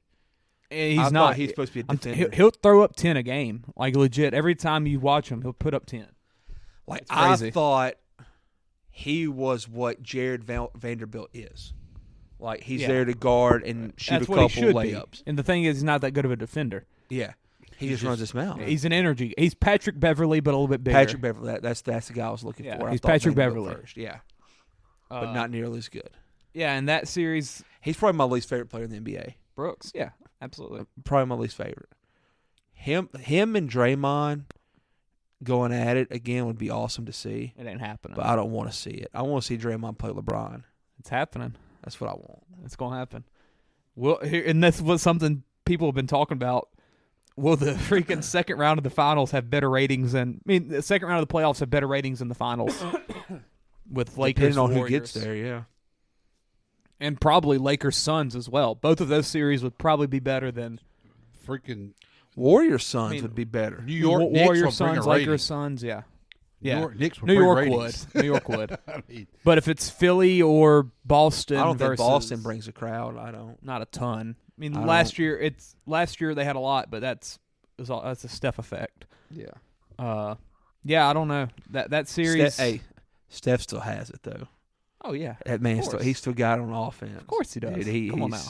He's not. He's supposed to be a defender. He'll throw up 10 a game, like legit. Every time you watch him, he'll put up 10. Like I thought he was what Jared Vanderbilt is. Like he's there to guard and shoot a couple layups. And the thing is, he's not that good of a defender. Yeah, he just runs his mouth. He's an energy. He's Patrick Beverly, but a little bit bigger. Patrick Beverly. That's the guy I was looking for. He's Patrick Beverly. First. Yeah, but not nearly as good. Yeah, in that series, he's probably my least favorite player in the NBA. Brooks. Yeah, absolutely. Probably my least favorite. Him and Draymond going at it again would be awesome to see. It ain't happening. But I don't want to see it. I want to see Draymond play LeBron. It's happening. That's what I want. It's going to happen. Well, and that's what something people have been talking about. Will the freaking second round of the finals have better ratings than? I mean, the second round of the playoffs have better ratings than the finals with Lakers. Depending on Warriors. who gets there, yeah. And probably Lakers Suns as well. Both of those series would probably be better than freaking Warriors Suns would be better. New York Knicks Warriors will bring Suns, a rating. Lakers Suns, yeah. Yeah. Knicks will New bring York ratings. would. New York would. I mean, But if it's Philly or Boston I don't think versus Boston brings a crowd. I don't. not a ton. I mean, I last year they had a lot, but that's a Steph effect. Yeah. Yeah, I don't know. That series Steph still has it though. Oh yeah. That man he's still got it on offense. Of course he does. Dude, Come on now.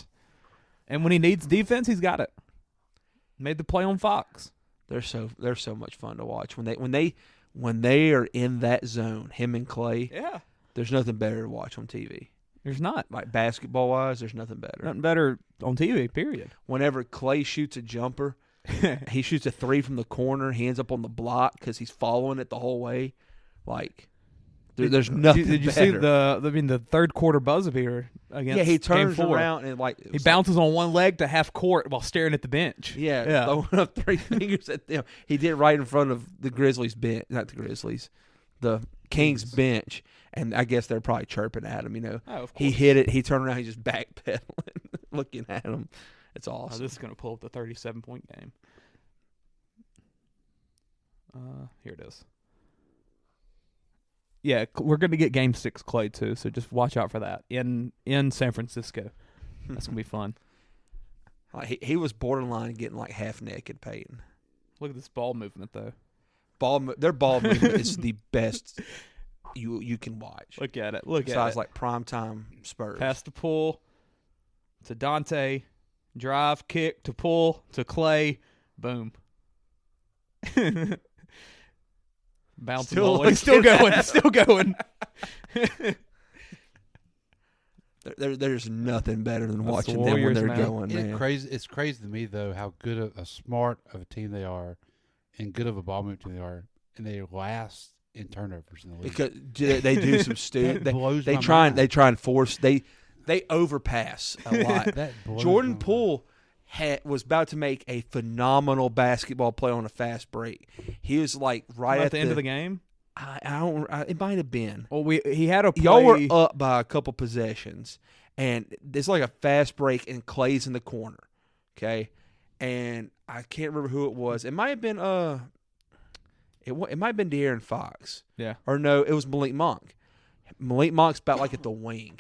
And when he needs defense, he's got it. Made the play on Fox. They're so much fun to watch when they are in that zone. Him and Clay. Yeah. There's nothing better to watch on TV. There's not. Like basketball wise, there's nothing better. Nothing better on TV. Period. Whenever Clay shoots a jumper, he shoots a 3 from the corner. He ends up on the block because he's following it the whole way. Like. There's nothing. Did you better. see the third quarter buzzer beater against? Yeah, he turns Game 4. around and he bounces on one leg to half court while staring at the bench. Yeah, throwing up 3 fingers at them. He did it right in front of the Grizzlies bench, not the Grizzlies, the Kings bench, and I guess they're probably chirping at him. You know, he hit it. He turned around. He just backpedaling, looking at him. It's awesome. This is gonna pull up the 37-point game. Here it is. Yeah, we're going to get Game 6 Clay, too, so just watch out for that in San Francisco. That's going to be fun. He was borderline getting like half naked, Peyton. Look at this ball movement, though. Their ball movement is the best you can watch. Look at it. Besides like primetime Spurs. Pass to Poole, to Dante, drive, kick, to Poole, to Clay, boom. Bouncing ball. He's still going. Still going. There's nothing better than That's watching the them when Warriors, they're man. going, man. It's crazy to me though how good a smart of a team they are, and good of a ball movement team they are, and they last in turnovers in the league. Because they do some stupid. They try and force. They overpass a lot. Jordan Poole was about to make a phenomenal basketball play on a fast break. He was like right at the end of the game. It might have been. Well, he had a play. Y'all were up by a couple possessions, and it's like a fast break, and Clay's in the corner. Okay, and I can't remember who it was. It might have been it might have been De'Aaron Fox. Yeah. Or no, it was Malik Monk. Malik Monk's about like at the wing,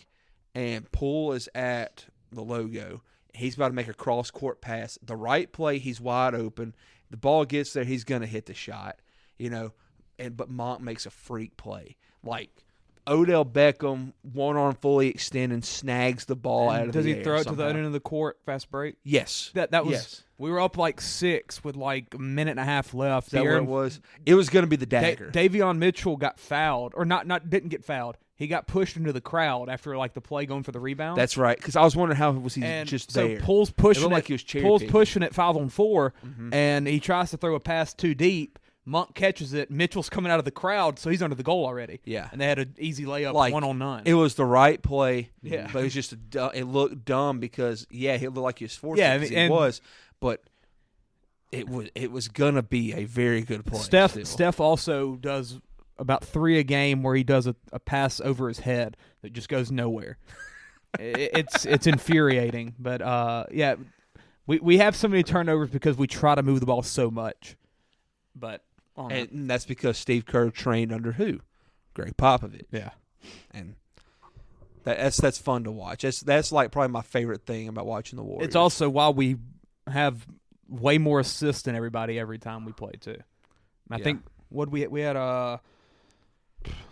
and Poole is at the logo. He's about to make a cross-court pass. The right play, he's wide open. The ball gets there, he's going to hit the shot, you know. But Monk makes a freak play. Like Odell Beckham, one arm fully extended, snags the ball out of the air. Does he throw it somehow. to the end of the court, fast break? Yes. That was. Yes. We were up like 6 with like a minute and a half left. Is that what it was? It was going to be the dagger. Davion Mitchell got fouled, or didn't get fouled. He got pushed into the crowd after like the play going for the rebound. That's right. Because I was wondering how was he just there. So Poole's pushing it. Like he was cherry picking. Pushing it 5-on-4, and he tries to throw a pass too deep. Monk catches it. Mitchell's coming out of the crowd, so he's under the goal already. Yeah. And they had an easy layup, like, 1-on-9. It was the right play. Yeah. But it was just it looked dumb because he looked like he was forced. Yeah, he was, but it was gonna be a very good play. Steph also does about 3 a game where he does a pass over his head that just goes nowhere. It's infuriating, but yeah, we have so many turnovers because we try to move the ball so much. But and that's because Steve Kerr trained under who? Greg Popovich. Yeah, and that's fun to watch. That's like probably my favorite thing about watching the Warriors. It's also why we have way more assists than everybody every time we play too. I think we had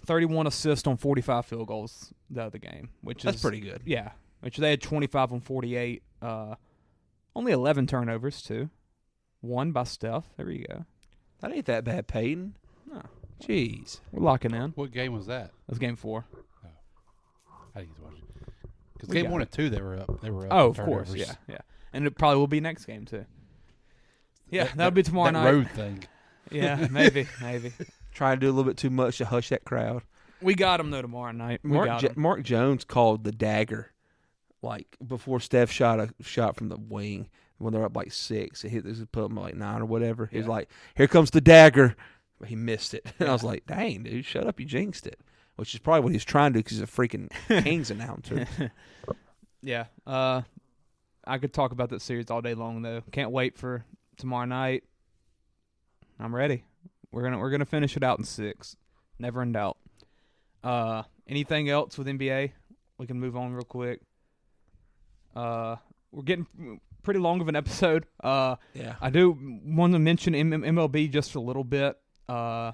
31 assists on 45 field goals the other game, that's pretty good. Yeah, which they had 25 on 48. Only 11 turnovers too. 1 by Steph. There you go. That ain't that bad, Peyton. No. Jeez. We're locking in. What game was that? That was game 4. Oh. I didn't get to watch it. Because game 1 and 2, they were up. Oh, of course. Yeah. And it probably will be next game, too. Yeah, that'll be tomorrow night. Road thing. Yeah, maybe. Trying to do a little bit too much to hush that crowd. We got him, though, tomorrow night. Mark Jones called the dagger, like, before Steph shot a shot from the wing. When they're up like 6, he put them like 9 or whatever. He was like, "Here comes the dagger," but he missed it. And I was like, "Dang, dude, shut up! You jinxed it." which is probably what he's trying to do because he's a freaking Kings announcer. Yeah. I could talk about that series all day long, though. Can't wait for tomorrow night. I'm ready. We're gonna finish it out in 6. Never in doubt. Anything else with NBA? We can move on real quick. We're getting pretty long of an episode. Yeah. I do want to mention MLB just a little bit. The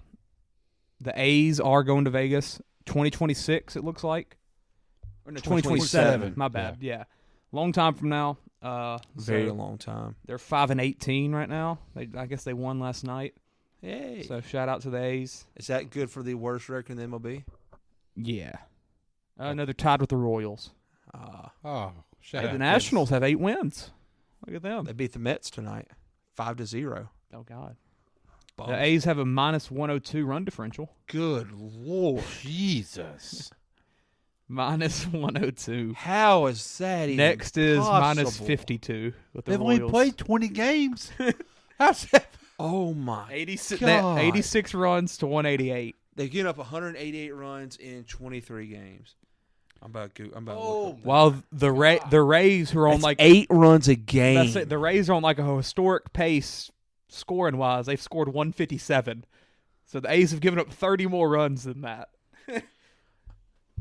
A's are going to Vegas 2026, it looks like. Or no, 2027. My bad. Yeah. Long time from now. Very long time. They're 5-18 right now. I guess they won last night. Hey. So shout out to the A's. Is that good for the worst record in the MLB? Yeah. No, they're tied with the Royals. Shut Hey, up. the Nationals have 8 wins. Look at them. They beat the Mets tonight, 5-0. Oh God. Bums. The A's have a -102 run differential. Good Lord. Jesus. -102. How is that even Next is possible? -52 with the They've Royals. only played 20 games. How's that? Oh, my 86, God. 86 runs to 188. They get up 188 runs in 23 games. I'm about to look up While the Rays, who are on That's like 8 runs a game. that's it, the Rays are on like a historic pace scoring wise. They've scored 157. So the A's have given up 30 more runs than that.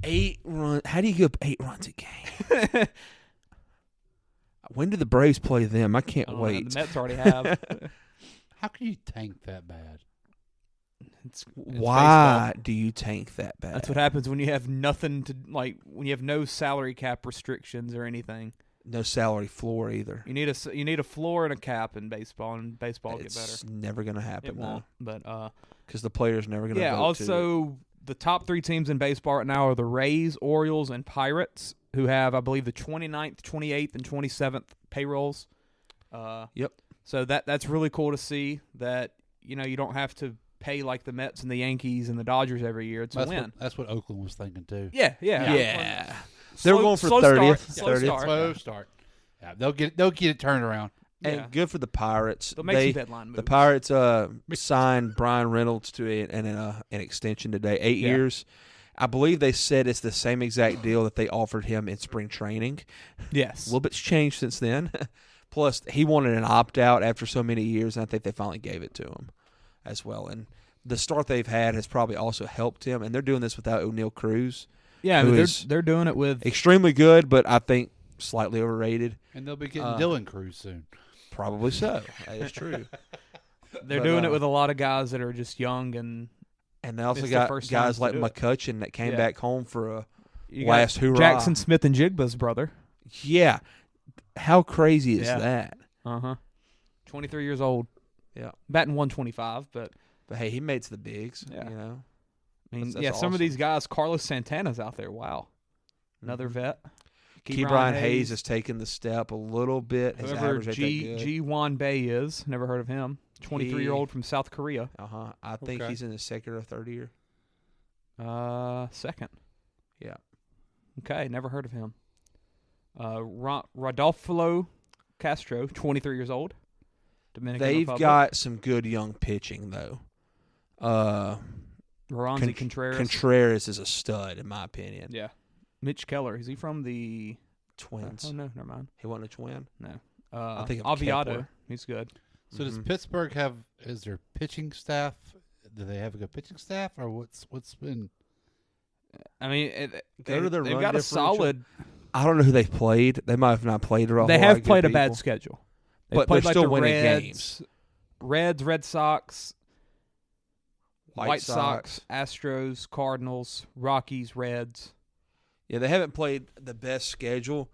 8 runs. How do you give up 8 runs a game? When do the Braves play them? I can't Oh, wait. The Mets already have. How can you tank that bad? It's Why baseball. do you tank that bad? That's what happens when you have nothing to when you have no salary cap restrictions or anything. No salary floor either. You need a floor and a cap in baseball, and baseball will get better. It's never going to happen. It won't. But because the player's never going to. yeah. vote to it. Also, the top 3 teams in baseball right now are the Rays, Orioles, and Pirates, who have, I believe, the 29th, 28th, and 27th payrolls. Yep. So that's really cool to see that you don't have to pay like the Mets and the Yankees and the Dodgers every year. It's a win. That's what Oakland was thinking too. Yeah. They were going for 30th. Slow start. Slow start. Yeah, they'll get it turned around. And Yeah. good for the Pirates. They'll make some deadline moves. The Pirates signed Brian Reynolds to an extension today, 8 years. I believe they said it's the same exact deal that they offered him in spring training. Yes. A little bit's changed since then. Plus, he wanted an opt-out after so many years, and I think they finally gave it to him as well. And the start they've had has probably also helped him, and they're doing this without O'Neal Cruz. Yeah, who they're is doing it with extremely good, but I think slightly overrated. And they'll be getting Dylan Cruz soon. Probably so. That is true. they're doing it with a lot of guys that are just young and they also it's their got first guys time like to do it. McCutcheon that came Yeah. back home for a you got last hoorah. Jackson Smith and Jigba's brother. Yeah. How crazy is that? 23 years old. Yeah. Batting 125, but hey, he made it to the bigs. Yeah. You know. I mean, That's some of awesome. these guys, Carlos Santana's out there. Wow. Another vet. Key Brian Hayes has taken the step a little bit. His Whoever average ain't that good. G. Wan Bay is. Never heard of him. 23-year-old from South Korea. I think he's in his second or third year. Second. Yeah. Okay, never heard of him. Rodolfo Castro, 23 years old. Dominican They've Republic. got some good young pitching though. Roranzi Contreras. Contreras is a stud in my opinion. Yeah. Mitch Keller. Is he from the Twins. Oh no, never mind. He wasn't a twin. No. I think of Aviado. Kepler. He's good. So does Pittsburgh is their pitching staff? Do they have a good pitching staff, or what's been? I mean, Go to their they've run got a differential. solid. I don't know who they've played. They might have not played a whole They lot have of played good a bad people. schedule. But played they're like still the winning Reds, games. Reds, Red Sox, White Sox, Astros, Cardinals, Rockies, Reds. Yeah, they haven't played the best schedule,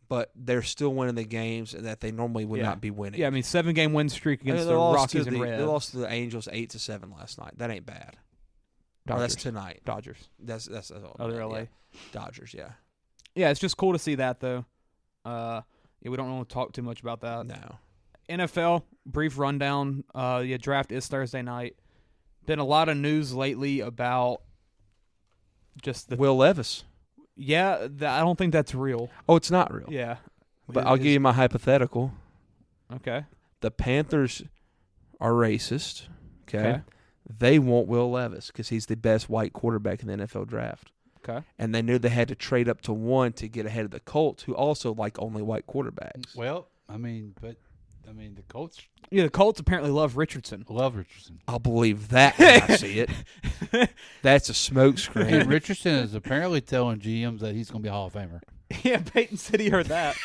but they're still winning the games that they normally would not be winning. Yeah, I mean 7-game win streak I mean, against they the lost Rockies to and the- Reds. They lost to the Angels 8-7 last night. That ain't bad. Or that's Dodgers. tonight. Dodgers. That's all. Oh, they're LA. Yeah. Dodgers, yeah. Yeah, it's just cool to see that though. Yeah, we don't want to talk too much about that. No. NFL, brief rundown. Draft is Thursday night. Been a lot of news lately about just the Will Levis. Yeah, I don't think that's real. Oh, it's not real. Yeah. But I'll give you my hypothetical. Okay. The Panthers are racist. Okay. They want Will Levis because he's the best white quarterback in the NFL draft. Okay. And they knew they had to trade up to 1 to get ahead of the Colts, who also like only white quarterbacks. Well, the Colts. Yeah, the Colts apparently love Richardson. I'll believe that when I see it. That's a smokescreen. And Richardson is apparently telling GMs that he's going to be a Hall of Famer. Yeah, Peyton said he heard that.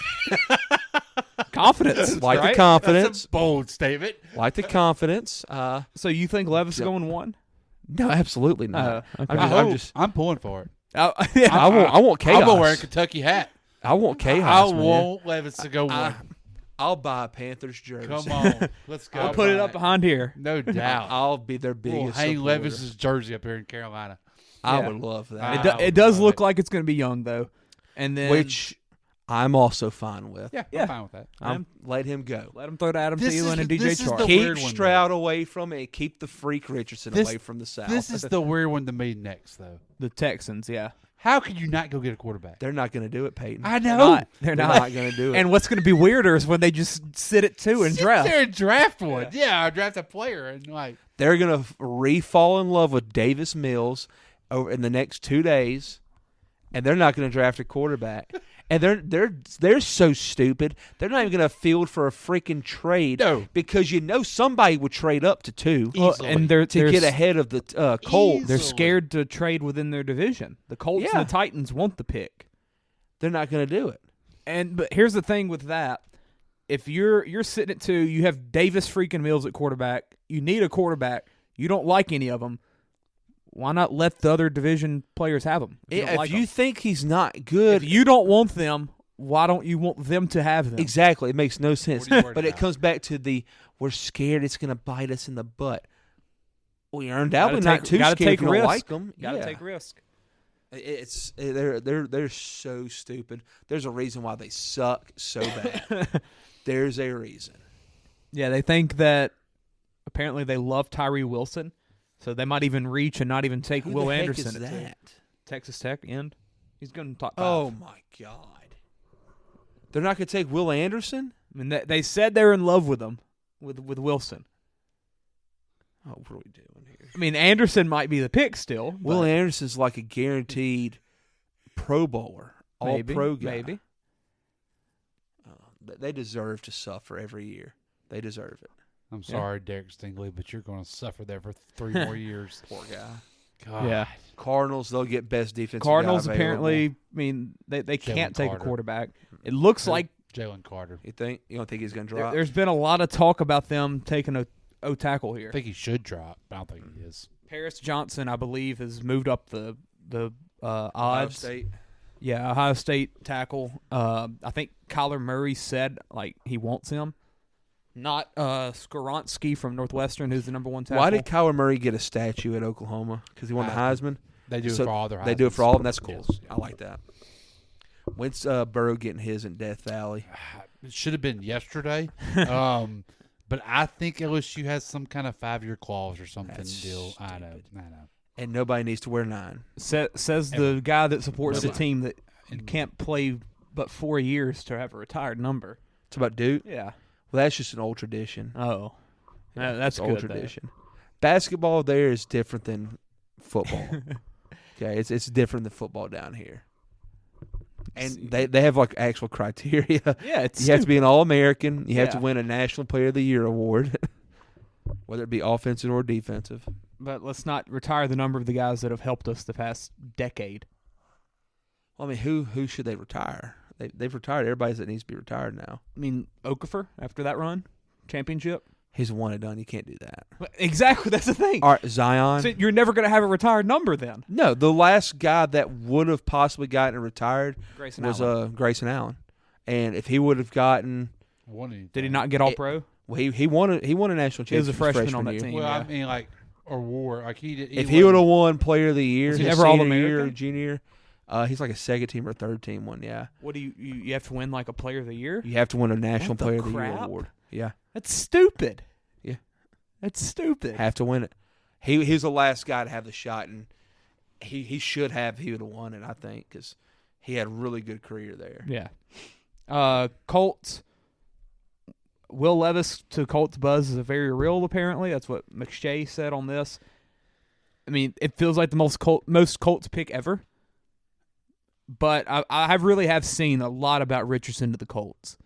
Confidence. Like right? the confidence. That's a bold statement. Like the confidence. So you think Levis is going 1? No, absolutely not. Okay. I'm pulling for it. I want chaos. I'm going to wear a Kentucky hat. I want chaos. I want Levis to go 1. I'll buy a Panthers jersey. Come on. Let's go. I'll put it up behind here. No doubt. I'll be their biggest We'll hang supporter. Levis's jersey up here in Carolina. I would love that. It does look like it's going to be young, though. And then, Which I'm also fine with. Yeah, I'm fine with that. Let him go. let him throw to Adam This Thielen is and the- DJ this is Chark. the Keep weird one, Stroud away from it and keep the freak Richardson away from the South. This is the weird one to me next, though. The Texans, yeah. How could you not go get a quarterback? They're not going to do it, Peyton. I know. They're They're not. not going to do it. And what's going to be weirder is when they just sit at 2 and Sit draft. there and draft one. Yeah, or draft a player and like. They're going to re-fall in love with Davis Mills over in the next 2 days, and they're not going to draft a quarterback. And they're so stupid. They're not even going to field for a freaking trade. No. Because somebody would trade up to 2 and they're to get ahead of the Colts. They're scared to trade within their division. The Colts and the Titans want the pick. They're not going to do it. But here's the thing with that. If you're sitting at 2, you have Davis freaking Mills at quarterback. You need a quarterback. You don't like any of them. Why not let the other division players have them? If you think he's not good, if you don't want them, why don't you want them to have them? Exactly. It makes no sense. What are you worried But it about? comes back to we're scared it's going to bite us in the butt. We are undoubtedly Gotta not too gotta scared take if you don't risk. like them. Gotta take risk. They're so stupid. There's a reason why they suck so bad. There's a reason. Yeah, they think that apparently they love Tyree Wilson, so they might even reach and not even take Who Will the heck Anderson is at 2. that? Texas Tech end. He's going to top 5. Oh my God! They're not going to take Will Anderson. I mean, they said they're in love with him, with Wilson. Oh, what are we doing here? I mean, Anderson might be the pick still. Will Anderson's like a guaranteed Pro Bowler, All-Pro guy. Maybe. They deserve to suffer every year. They deserve it. I'm sorry, Derek Stingley, but you're going to suffer there for 3 more years. Poor guy. God. Yeah. Cardinals, they'll get best defensive Cardinals guy available. apparently, I mean, they can't take Carter. a quarterback. It looks like Jalen Carter. You don't think he's going to drop? there's been a lot of talk about them taking a O-tackle here. I think he should drop, but I don't think he is. Paris Johnson, I believe, has moved up the Ohio odds. State. Yeah, Ohio State tackle. I think Kyler Murray said like he wants him. Not Skoronski from Northwestern, who's the number 1 tackle. Why did Kyler Murray get a statue at Oklahoma? Because he won the Heisman? They do it for all their Heismans. They do it for all of them? That's cool. Yes. I like that. When's Burrow getting his in Death Valley? It should have been yesterday. But I think LSU has some kind of 5-year clause or something That's deal. I stupid. know. And nobody needs to wear 9. Says the guy that supports the Nobody. team that you can't play but 4 years to have a retired number. It's about Duke? Yeah. Well, that's just an old tradition. Oh. That's It's old good, tradition. Basketball there is different than football. Okay, it's different than football down here. And they have like actual criteria. Yeah, it's you have to be an All-American. You have to Yeah. win a National Player of the Year award, whether it be offensive or defensive. But let's not retire the number of the guys that have helped us the past decade. Well, I mean, who should they retire? They've retired everybody that needs to be retired now. I mean, Okafor, after that run, championship. He's a one and done. You can't do that. Exactly, that's the thing. All right, Zion. So you're never going to have a retired number then. No, the last guy that would have possibly gotten retired Grayson was Allen. Grayson Allen. And if he would have gotten, Did he not get all pro? well, he won a national championship. He was a his freshman on that year. team. Well, yeah. I mean, like, or war. Like, he did. If he would have won Player of the Year, Was he his never senior All-American? year or junior year, he's like a second team or third team one. Yeah, What do you have to win like a player of the year? you have to win a National What the Player of the Year crap? award. Yeah, That's stupid. Yeah. That's stupid. have to win it. He was the last guy to have the shot, and he should have. He would have won it, I think, because he had a really good career there. Yeah. Colts. Will Levis to Colts buzz is a very real, apparently. That's what McShay said on this. I mean, it feels like the most Colts pick ever. But I really have seen a lot about Richardson to the Colts.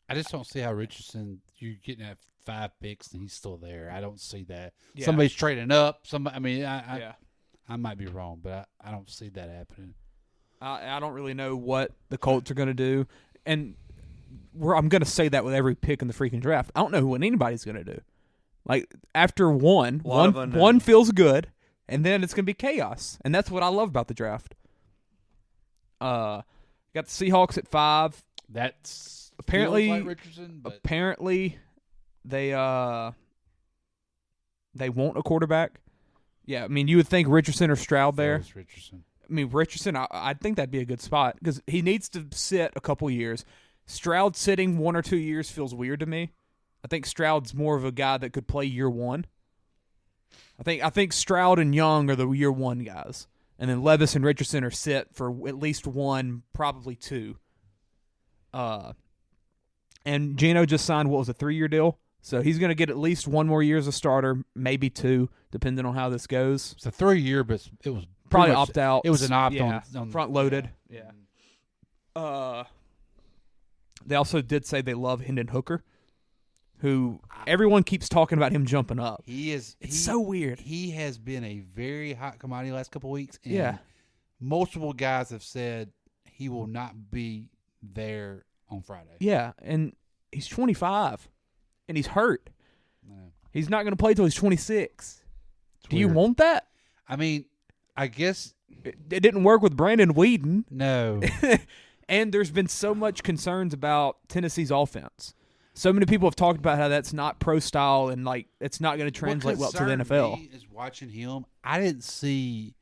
I just don't see how Richardson, you're getting at 5 picks and he's still there. I don't see that. Yeah. Somebody's trading up. I might be wrong, but I don't see that happening. I don't really know what the Colts are going to do. And I'm going to say that with every pick in the freaking draft. I don't know what anybody's going to do. Like, after one feels good, and then it's going to be chaos. And that's what I love about the draft. Got the Seahawks at 5. That's apparently like Richardson, but apparently they want a quarterback. Yeah, I mean, you would think Richardson or Stroud there. Richardson. I mean, Richardson, I think that'd be a good spot because he needs to sit a couple years. Stroud sitting 1 or 2 years feels weird to me. I think Stroud's more of a guy that could play year one. I think Stroud and Young are the year one guys. And then Levis and Richardson are sit for at least 1, probably 2. And Geno just signed, what was a 3-year deal? So he's going to get at least 1 more year as a starter, maybe 2, depending on how this goes. It's a 3-year, but it was probably opt out. It was an opt on front loaded. Yeah. They also did say they love Hendon Hooker, who everyone keeps talking about him jumping up. It's so weird. He has been a very hot commodity the last couple of weeks. And yeah. Multiple guys have said he will not be there on Friday. Yeah, and he's 25, and he's hurt. No. He's not going to play till he's 26. Do weird. You want that? I mean, I guess it didn't work with Brandon Weeden. No. And there's been so much concerns about Tennessee's offense. So many people have talked about how that's not pro style and like it's not going to translate well to the NFL. Me is watching him. I didn't see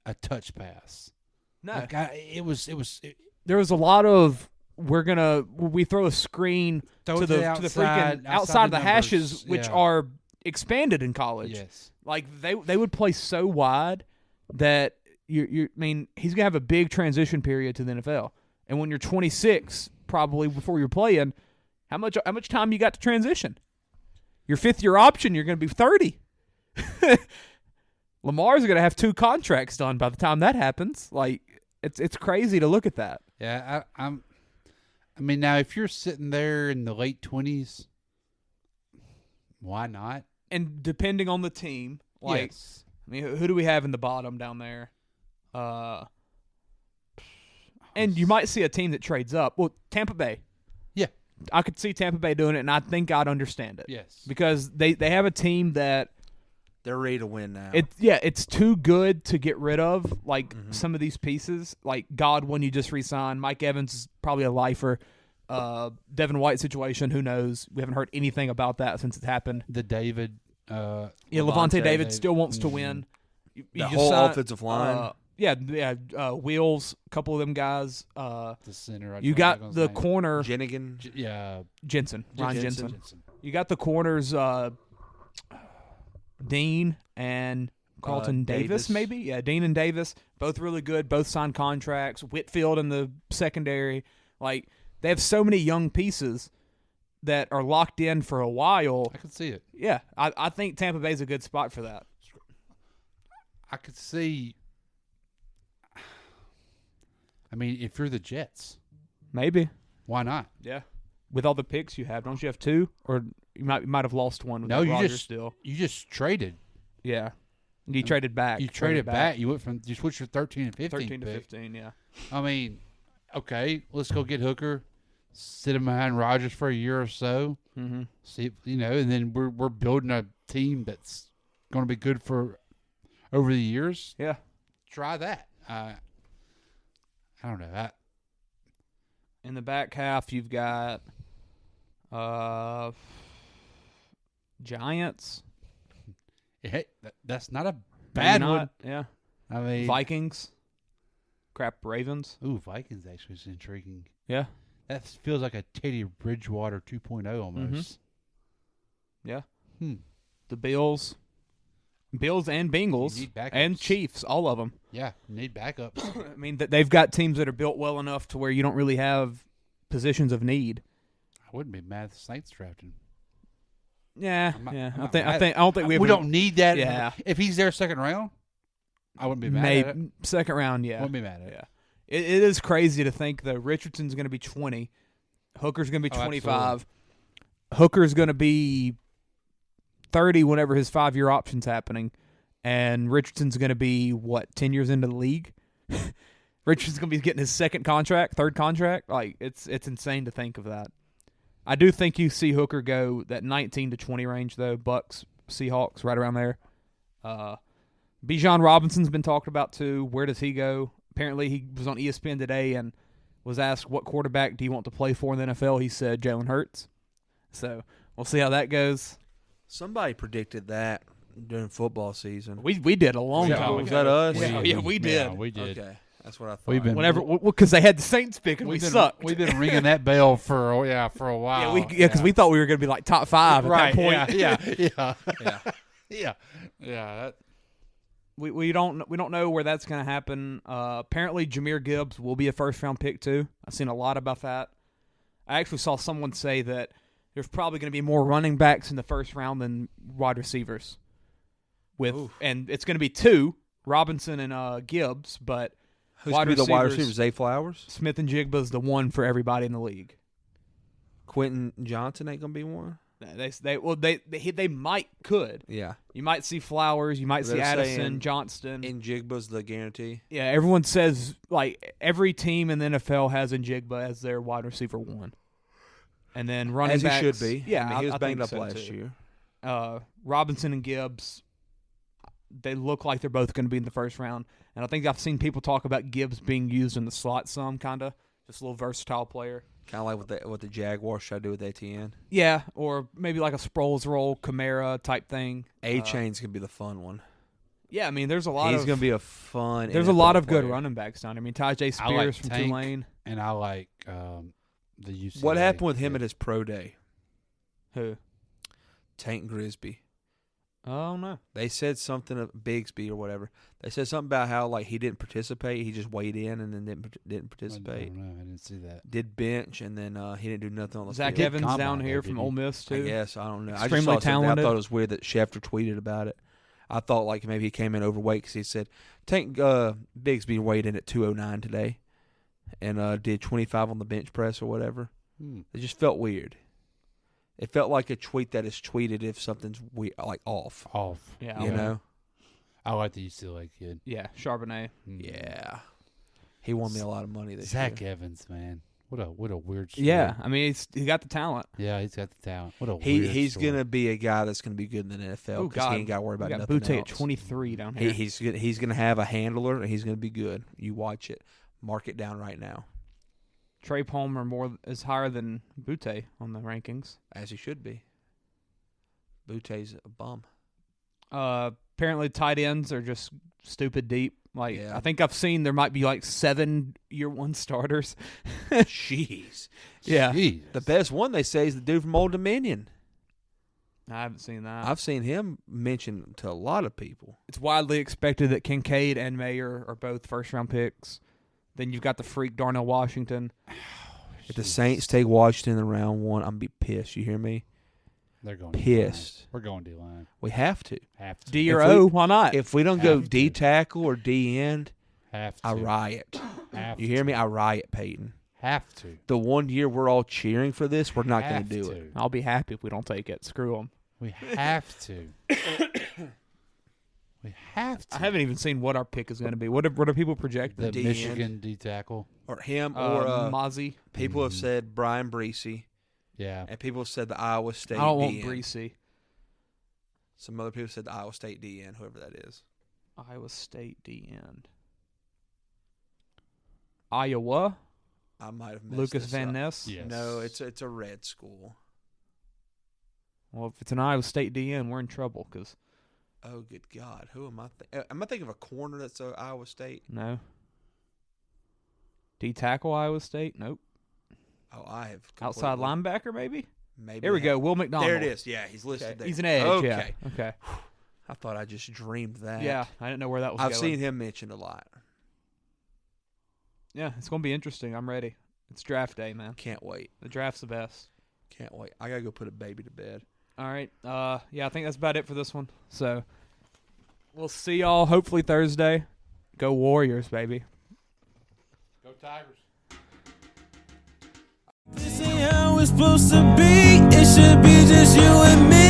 a touch pass. No, like there was a lot of we throw a screen to the freaking outside of the hashes, which are expanded in college. Yes, like they would play so wide that I mean he's gonna have a big transition period to the NFL. And when you're 26, probably before you're playing, how much time you got to transition? Your 5th-year option, you're going to be 30. Lamar's going to have 2 contracts done by the time that happens. Like it's crazy to look at that. Yeah, I mean, now if you're sitting there in the late 20s, why not? And depending on the team, like yes. I mean, who do we have in the bottom down there? And you might see a team that trades up. Well, Tampa Bay. Yeah. I could see Tampa Bay doing it, and I think I'd understand it. Yes. Because they have a team that they're ready to win now. It's too good to get rid of, like some of these pieces. Like Godwin, you just re-signed. Mike Evans is probably a lifer. Devin White situation, who knows? We haven't heard anything about that since it happened. The David. Levante David still wants to win. The whole offensive line. Wheels, a couple of them guys. The center. You got the corner. Jensen. Ryan Jensen. You got the corners, Dean and Carlton Davis, maybe? Yeah, Dean and Davis. Both really good. Both signed contracts. Whitfield in the secondary. Like, they have so many young pieces that are locked in for a while. I can see it. Yeah, I think Tampa Bay's a good spot for that. I could see. I mean, if you're the Jets, maybe. Why not? Yeah, with all the picks you have, don't you have 2? Or you might have lost 1 with Rodgers you just traded. Yeah, you traded back. You traded back. You switched your 13 and 15. 13 to 15. Yeah. I mean, okay, let's go get Hooker, sit him behind Rodgers for a year or so. Mm-hmm. See, and then we're building a team that's going to be good for over the years. Yeah, try that. I don't know. In the back half, you've got Giants. Hey, that's not a bad one. Yeah. I mean, Vikings. Crap, Ravens. Ooh, Vikings actually is intriguing. Yeah. That feels like a Teddy Bridgewater 2.0 almost. Mm-hmm. Yeah. The Bills. Bills and Bengals and Chiefs, all of them. Yeah, need backups. I mean, they've got teams that are built well enough to where you don't really have positions of need. I wouldn't be mad if the Saints drafted. Yeah, I'm not- yeah. I'm I not think mad. I don't think we don't need that. Yeah. If he's there second round, I wouldn't be mad at it. Second round. Yeah, Wouldn't be mad at it. yeah. It is crazy to think though. Richardson's going to be 20. Hooker's going to be 25. Hooker's going to be 30 whenever his 5-year option's happening, and Richardson's going to be 10 years into the league. Richardson's going to be getting his third contract. Like it's insane to think of that. I do think you see Hooker go that 19 to 20 range though. Bucks, Seahawks, right around there. Bijan Robinson's been talked about too. Where does he go? Apparently he was on ESPN today and was asked what quarterback do you want to play for in the NFL. He said Jalen Hurts. So we'll see how that goes. Somebody predicted that during football season. We did a long time ago. Was that us? Yeah, we did. Yeah, we did. Okay, that's what I thought. We've been Because they had the Saints pick and we sucked. We've been ringing that bell for a while. Because we thought we were going to be like top 5 at that point. Yeah. We don't know where that's going to happen. Apparently, Jahmyr Gibbs will be a first-round pick too. I've seen a lot about that. I actually saw someone say that there's probably going to be more running backs in the first round than wide receivers. And it's going to be 2, Robinson and Gibbs, but who's going to be the wide receivers? Zay Flowers? Smith and Jigba's the one for everybody in the league. Quentin Johnson ain't going to be one? They could. Yeah. You might see Flowers. You might see Addison, Johnston. And Jigba's the guarantee. Yeah, everyone says every team in the NFL has Njigba as their wide receiver 1, and then running backs. As he should be. Yeah, I mean, he was banged up so last too. year. Robinson and Gibbs, they look like they're both going to be in the first round, and I think I've seen people talk about Gibbs being used in the slot some, kind of just a little versatile player. Kind of like what the Jaguars try to do with ATN. Yeah, or maybe like a Sproles role, Kamara type thing. A-Chain's going to be the fun one. Yeah, I mean, there's a lot He's going to be a fun There's NFL a lot of player. good running backs down. I mean, Tajay Spears like from Tank, Tulane. And I like the UCLA. What happened with him at his pro day? Who? Tank Grisby. Oh, no. They said something of Bigsby or whatever. They said something about how he didn't participate. He just weighed in and then didn't participate. I don't know. I didn't see that. Did bench and then he didn't do nothing on the Zach field. Evans down here from Ole Miss too. I guess I don't know. Extremely I just saw talented. I thought it was weird that Schefter tweeted about it. I thought maybe he came in overweight because he said Tank Bigsby weighed in at 209 today, and did 25 on the bench press or whatever. It just felt weird. It felt like a tweet that is tweeted if something's off. Yeah, you know. I like the UCLA kid. Yeah, Charbonnet. Yeah, he won me a lot of money this Zach year. Evans, man, what a weird story. Yeah, I mean he got the talent. Yeah, he's got the talent. What a He's gonna be a guy that's gonna be good in the NFL because he ain't got to worry about nothing Butte else. at 23 down here. He's gonna have a handler and he's gonna be good. You watch it, mark it down right now. Trey Palmer is higher than Butte on the rankings, as he should be. Butte's a bum. Apparently, tight ends are just stupid deep. Yeah. I think I've seen there might be 7 year 1 starters. Jeez. Yeah. Jeez. The best one they say is the dude from Old Dominion. I haven't seen that. I've seen him mentioned to a lot of people. It's widely expected that Kincaid and Mayer are both first round picks. Then you've got the freak Darnell Washington. If the Saints take Washington in round 1, I'm gonna be pissed. You hear me? They're going pissed. D-line. We're going D-line. We have to. D or O, why not? If we don't go D tackle or D end, I riot. You hear me? I riot, Peyton. Have to. The 1 year we're all cheering for this, we're not going to do it. I'll be happy if we don't take it. Screw them. We have to. We have to. I haven't even seen what our pick is going to be. What are people projecting? The Michigan D tackle. Or him or Mozzie. People have said Brian Breesy. Yeah. And people have said the Iowa State I don't want DN. Breesy. Some other people said the Iowa State DN, whoever that is. Iowa State DN. Iowa? I might have missed Lucas this Van up. Ness? Yes. No, it's a red school. Well, if it's an Iowa State DN, we're in trouble because. Oh, good God. Who am I am I thinking of a corner that's Iowa State? No. D tackle Iowa State? Nope. Oh, I have. Outside linebacker, maybe? Maybe. Here we go. Will McDonald. There it is. Yeah, he's listed there. He's an edge. Okay. Yeah. Okay. I thought I just dreamed that. Yeah, I didn't know where that was I've going. seen him mentioned a lot. Yeah, it's going to be interesting. I'm ready. It's draft day, man. Can't wait. The draft's the best. Can't wait. I got to go put a baby to bed. All right. Yeah, I think that's about it for this one. So we'll see y'all hopefully Thursday. Go Warriors, baby. Go Tigers. This ain't how it's supposed to be. It should be just you and me.